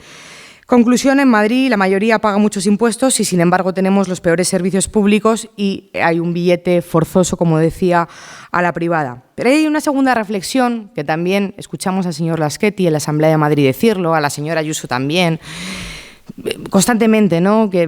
Conclusión, en Madrid la mayoría paga muchos impuestos y sin embargo tenemos los peores servicios públicos y hay un billete forzoso, como decía, a la privada. Pero hay una segunda reflexión que también escuchamos al señor Laschetti en la Asamblea de Madrid decirlo, a la señora Ayuso también, constantemente, ¿no? Que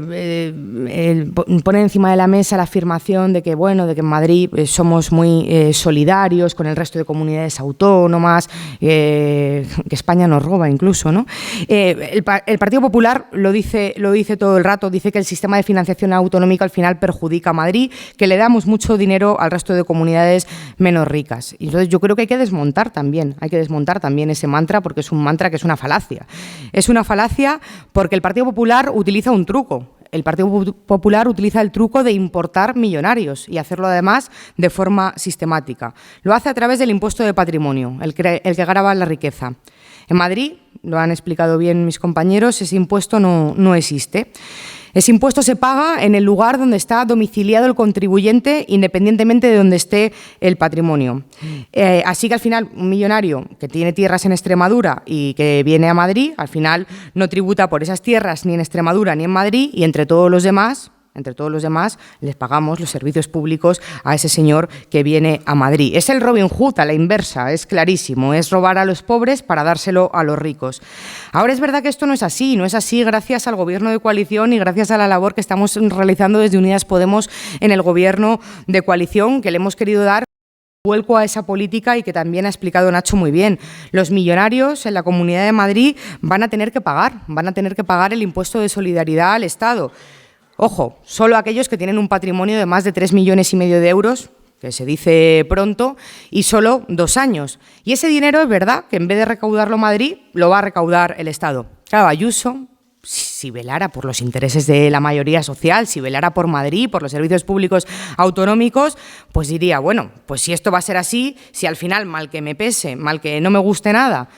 ponen encima de la mesa la afirmación de que, bueno, de que en Madrid somos muy solidarios con el resto de comunidades autónomas, que España nos roba incluso, ¿no? El Partido Popular lo dice todo el rato, dice que el sistema de financiación autonómica al final perjudica a Madrid, que le damos mucho dinero al resto de comunidades menos ricas. Y entonces yo creo que hay que desmontar también ese mantra, porque es un mantra que es una falacia. Es una falacia porque el Partido Popular utiliza un truco. El Partido Popular utiliza el truco de importar millonarios y hacerlo además de forma sistemática. Lo hace a través del impuesto de patrimonio, el que grava la riqueza. En Madrid, lo han explicado bien mis compañeros, ese impuesto no existe. Ese impuesto se paga en el lugar donde está domiciliado el contribuyente, independientemente de donde esté el patrimonio. Así que al final un millonario que tiene tierras en Extremadura y que viene a Madrid, al final no tributa por esas tierras ni en Extremadura ni en Madrid y entre todos los demás les pagamos los servicios públicos a ese señor que viene a Madrid. Es el Robin Hood a la inversa, es clarísimo, es robar a los pobres para dárselo a los ricos. Ahora es verdad que esto no es así gracias al gobierno de coalición y gracias a la labor que estamos realizando desde Unidas Podemos en el gobierno de coalición, que le hemos querido dar vuelco a esa política y que también ha explicado Nacho muy bien. Los millonarios en la Comunidad de Madrid van a tener que pagar el impuesto de solidaridad al Estado. Ojo, solo aquellos que tienen un patrimonio de más de 3,5 millones de euros, que se dice pronto, y solo 2 años. Y ese dinero es verdad que en vez de recaudarlo Madrid, lo va a recaudar el Estado. Claro, Ayuso, si velara por los intereses de la mayoría social, si velara por Madrid, por los servicios públicos autonómicos, pues diría, bueno, pues si esto va a ser así, si al final, mal que me pese, mal que no me guste nada,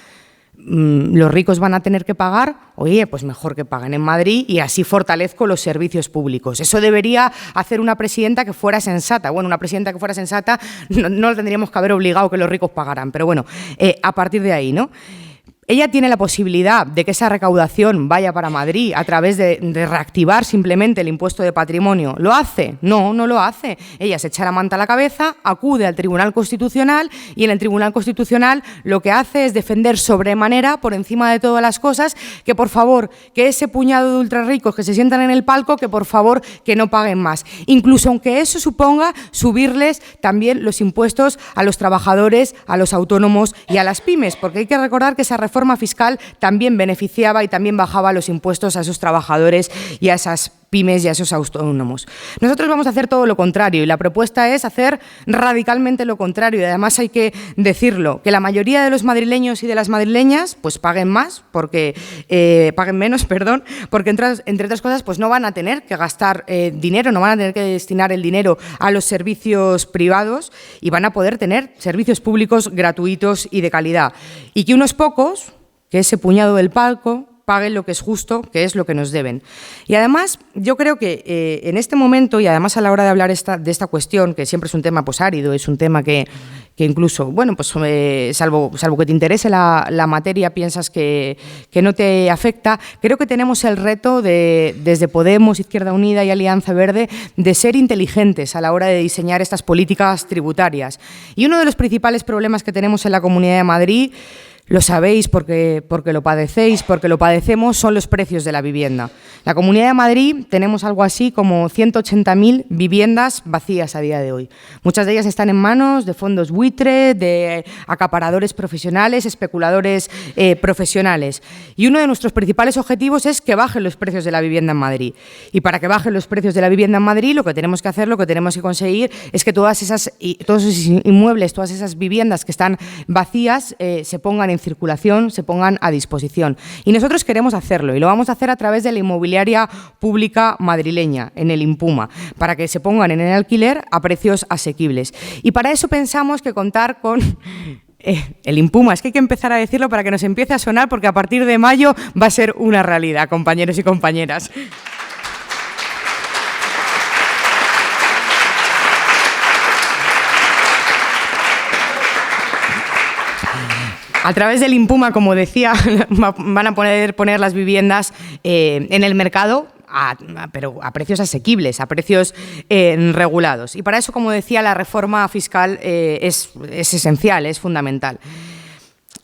los ricos van a tener que pagar, oye, pues mejor que paguen en Madrid y así fortalezco los servicios públicos. Eso debería hacer una presidenta que fuera sensata. Bueno, una presidenta que fuera sensata no tendríamos que haber obligado que los ricos pagaran, pero bueno, a partir de ahí, ¿no? Ella tiene la posibilidad de que esa recaudación vaya para Madrid a través de reactivar simplemente el impuesto de patrimonio. ¿Lo hace? No, no lo hace. Ella se echa la manta a la cabeza, acude al Tribunal Constitucional y en el Tribunal Constitucional lo que hace es defender sobremanera, por encima de todas las cosas, que por favor, que ese puñado de ultrarricos que se sientan en el palco, que por favor, que no paguen más. Incluso aunque eso suponga subirles también los impuestos a los trabajadores, a los autónomos y a las pymes, porque hay que recordar que esa reforma fiscal también beneficiaba y también bajaba los impuestos a esos trabajadores y a esas pymes y a esos autónomos. Nosotros vamos a hacer todo lo contrario y la propuesta es hacer radicalmente lo contrario y además hay que decirlo, que la mayoría de los madrileños y de las madrileñas pues paguen más, porque paguen menos, perdón, porque entre otras cosas pues no van a tener que gastar dinero, no van a tener que destinar el dinero a los servicios privados y van a poder tener servicios públicos gratuitos y de calidad. Y que unos pocos, que ese puñado del palco, paguen lo que es justo, que es lo que nos deben. Y además, yo creo que en este momento, y además a la hora de hablar de esta cuestión, que siempre es un tema pues árido, es un tema que incluso, bueno, pues salvo que te interese la materia, piensas que no te afecta, creo que tenemos el reto desde Podemos, Izquierda Unida y Alianza Verde, de ser inteligentes a la hora de diseñar estas políticas tributarias. Y uno de los principales problemas que tenemos en la Comunidad de Madrid, lo sabéis porque lo padecéis, porque lo padecemos, son los precios de la vivienda. La Comunidad de Madrid tenemos algo así como 180.000 viviendas vacías a día de hoy. Muchas de ellas están en manos de fondos buitre, de acaparadores profesionales, especuladores profesionales. Y uno de nuestros principales objetivos es que bajen los precios de la vivienda en Madrid. Y para que bajen los precios de la vivienda en Madrid, lo que tenemos que hacer, lo que tenemos que conseguir es que todos esos inmuebles, todas esas viviendas que están vacías se pongan en circulación, se pongan a disposición. Y nosotros queremos hacerlo y lo vamos a hacer a través de la inmobiliaria pública madrileña, en el Impuma, para que se pongan en el alquiler a precios asequibles. Y para eso pensamos que contar con el Impuma, es que hay que empezar a decirlo para que nos empiece a sonar, porque a partir de mayo va a ser una realidad, compañeros y compañeras. A través del Impuma, como decía, van a poder poner las viviendas en el mercado, pero a precios asequibles, a precios regulados. Y para eso, como decía, la reforma fiscal es esencial, es fundamental.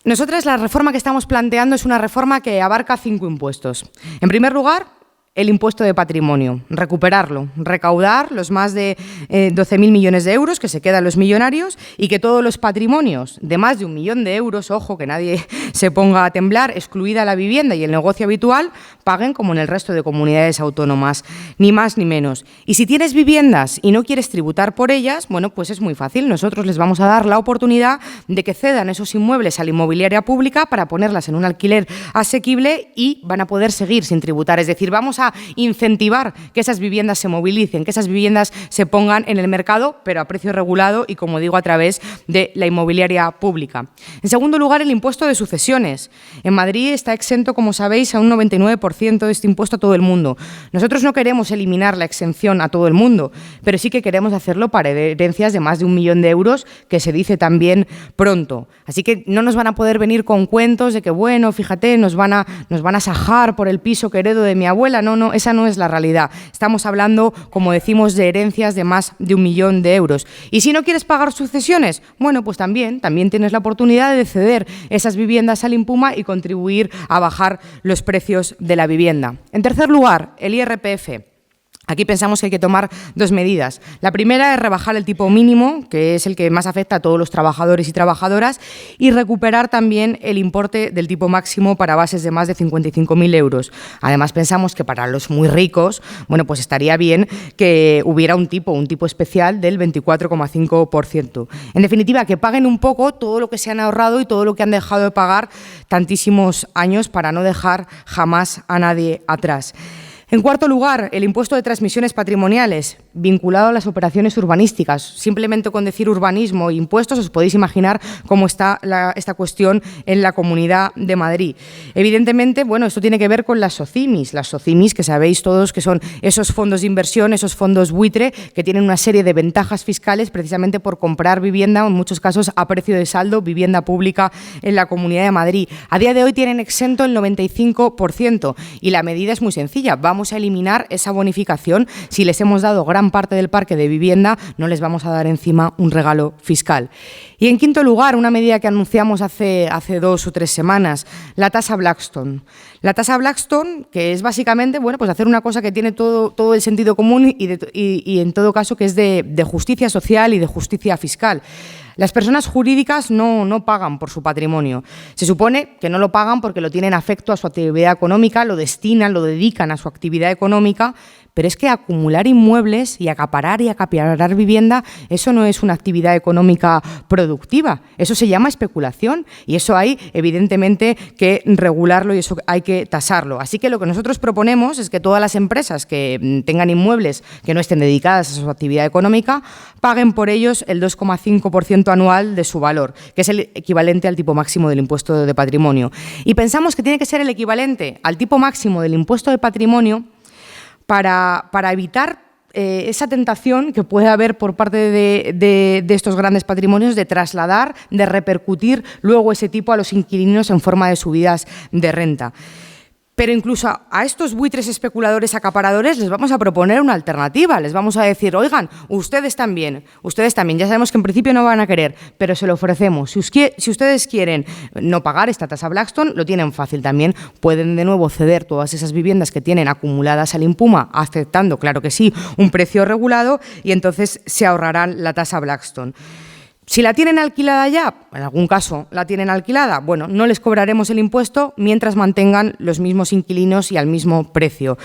Nosotras, la reforma que estamos planteando es una reforma que abarca 5 impuestos. En primer lugar, el impuesto de patrimonio, recuperarlo, recaudar los más de 12.000 millones de euros que se quedan los millonarios y que todos los patrimonios de más de 1 millón de euros, ojo, que nadie se ponga a temblar, excluida la vivienda y el negocio habitual, paguen como en el resto de comunidades autónomas, ni más ni menos. Y si tienes viviendas y no quieres tributar por ellas, bueno, pues es muy fácil. Nosotros les vamos a dar la oportunidad de que cedan esos inmuebles a la inmobiliaria pública para ponerlas en un alquiler asequible y van a poder seguir sin tributar. Es decir, vamos a incentivar que esas viviendas se movilicen, que esas viviendas se pongan en el mercado, pero a precio regulado y, como digo, a través de la inmobiliaria pública. En segundo lugar, el impuesto de sucesiones. En Madrid está exento, como sabéis, a un 99% de este impuesto a todo el mundo. Nosotros no queremos eliminar la exención a todo el mundo, pero sí que queremos hacerlo para herencias de más de 1 millón de euros, que se dice también pronto. Así que no nos van a poder venir con cuentos de que, bueno, fíjate, nos van a sajar por el piso que heredo de mi abuela. No, esa no es la realidad. Estamos hablando, como decimos, de herencias de más de 1 millón de euros. Y si no quieres pagar sucesiones, bueno, pues también tienes la oportunidad de ceder esas viviendas al Impuma y contribuir a bajar los precios de la vivienda. En tercer lugar, el IRPF. Aquí pensamos que hay que tomar 2 medidas. La primera es rebajar el tipo mínimo, que es el que más afecta a todos los trabajadores y trabajadoras, y recuperar también el importe del tipo máximo para bases de más de 55.000 euros. Además, pensamos que para los muy ricos, bueno, pues estaría bien que hubiera un tipo especial del 24,5%. En definitiva, que paguen un poco todo lo que se han ahorrado y todo lo que han dejado de pagar tantísimos años para no dejar jamás a nadie atrás. En cuarto lugar, el impuesto de transmisiones patrimoniales, vinculado a las operaciones urbanísticas. Simplemente con decir urbanismo e impuestos os podéis imaginar cómo está esta cuestión en la Comunidad de Madrid. Evidentemente, bueno, esto tiene que ver con las SOCIMIs, que sabéis todos que son esos fondos de inversión, esos fondos buitre, que tienen una serie de ventajas fiscales precisamente por comprar vivienda, en muchos casos a precio de saldo, vivienda pública en la Comunidad de Madrid. A día de hoy tienen exento el 95% y la medida es muy sencilla. Vamos a eliminar esa bonificación. Si les hemos dado gran parte del parque de vivienda, no les vamos a dar encima un regalo fiscal. Y en quinto lugar, una medida que anunciamos hace 2 o 3 semanas, la tasa Blackstone. La tasa Blackstone, que es básicamente, bueno, pues hacer una cosa que tiene todo el sentido común y en todo caso que es de justicia social y de justicia fiscal. Las personas jurídicas no pagan por su patrimonio. Se supone que no lo pagan porque lo tienen afecto a su actividad económica, lo destinan, lo dedican a su actividad económica, pero es que acumular inmuebles y acaparar vivienda, eso no es una actividad económica productiva, eso se llama especulación y eso hay evidentemente que regularlo y eso hay que tasarlo. Así que lo que nosotros proponemos es que todas las empresas que tengan inmuebles que no estén dedicadas a su actividad económica paguen por ellos el 2,5% anual de su valor, que es el equivalente al tipo máximo del impuesto de patrimonio. Y pensamos que tiene que ser el equivalente al tipo máximo del impuesto de patrimonio para evitar esa tentación que puede haber por parte de estos grandes patrimonios de trasladar, de repercutir luego ese tipo a los inquilinos en forma de subidas de renta. Pero incluso a estos buitres especuladores acaparadores les vamos a proponer una alternativa. Les vamos a decir, oigan, ustedes también, ya sabemos que en principio no van a querer, pero se lo ofrecemos. Si ustedes quieren no pagar esta tasa Blackstone, lo tienen fácil también. Pueden de nuevo ceder todas esas viviendas que tienen acumuladas al Impuma, aceptando, claro que sí, un precio regulado y entonces se ahorrarán la tasa Blackstone. Si la tienen alquilada ya, en algún caso la tienen alquilada, bueno, no les cobraremos el impuesto mientras mantengan los mismos inquilinos y al mismo precio.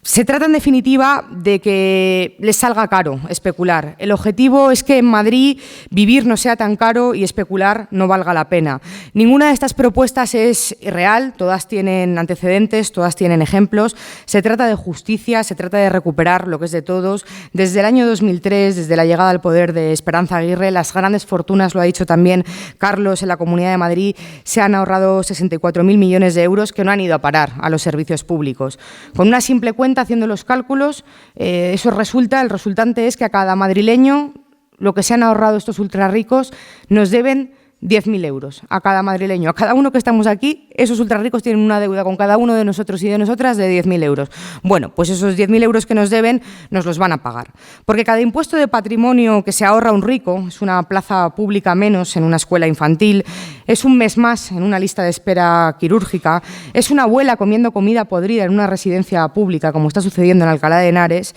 Se trata, en definitiva, de que les salga caro especular. El objetivo es que en Madrid vivir no sea tan caro y especular no valga la pena. Ninguna de estas propuestas es irreal, todas tienen antecedentes, todas tienen ejemplos. Se trata de justicia, se trata de recuperar lo que es de todos. Desde el año 2003, desde la llegada al poder de Esperanza Aguirre, las grandes fortunas, lo ha dicho también Carlos, en la Comunidad de Madrid, se han ahorrado 64.000 millones de euros que no han ido a parar a los servicios públicos. Con una simple cuenta, haciendo los cálculos, el resultante es que a cada madrileño, lo que se han ahorrado estos ultrarricos, nos deben 10.000 euros a cada madrileño. A cada uno que estamos aquí, esos ultrarricos tienen una deuda con cada uno de nosotros y de nosotras de 10.000 euros. Bueno, pues esos 10.000 euros que nos deben nos los van a pagar. Porque cada impuesto de patrimonio que se ahorra un rico es una plaza pública menos en una escuela infantil, es un mes más en una lista de espera quirúrgica, es una abuela comiendo comida podrida en una residencia pública, como está sucediendo en Alcalá de Henares.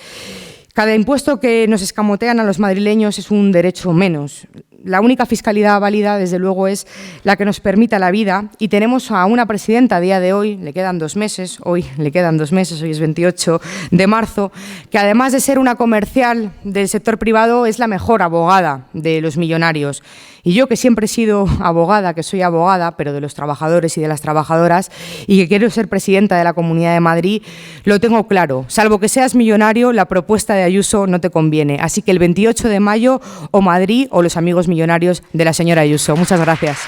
Cada impuesto que nos escamotean a los madrileños es un derecho menos. La única fiscalidad válida, desde luego, es la que nos permita la vida y tenemos a una presidenta a día de hoy, le quedan 2 meses, hoy es 28 de marzo, que además de ser una comercial del sector privado es la mejor abogada de los millonarios. Y yo, que siempre he sido abogada, que soy abogada, pero de los trabajadores y de las trabajadoras, y que quiero ser presidenta de la Comunidad de Madrid, lo tengo claro. Salvo que seas millonario, la propuesta de Ayuso no te conviene. Así que el 28 de mayo, o Madrid o los amigos millonarios de la señora Ayuso. Muchas gracias.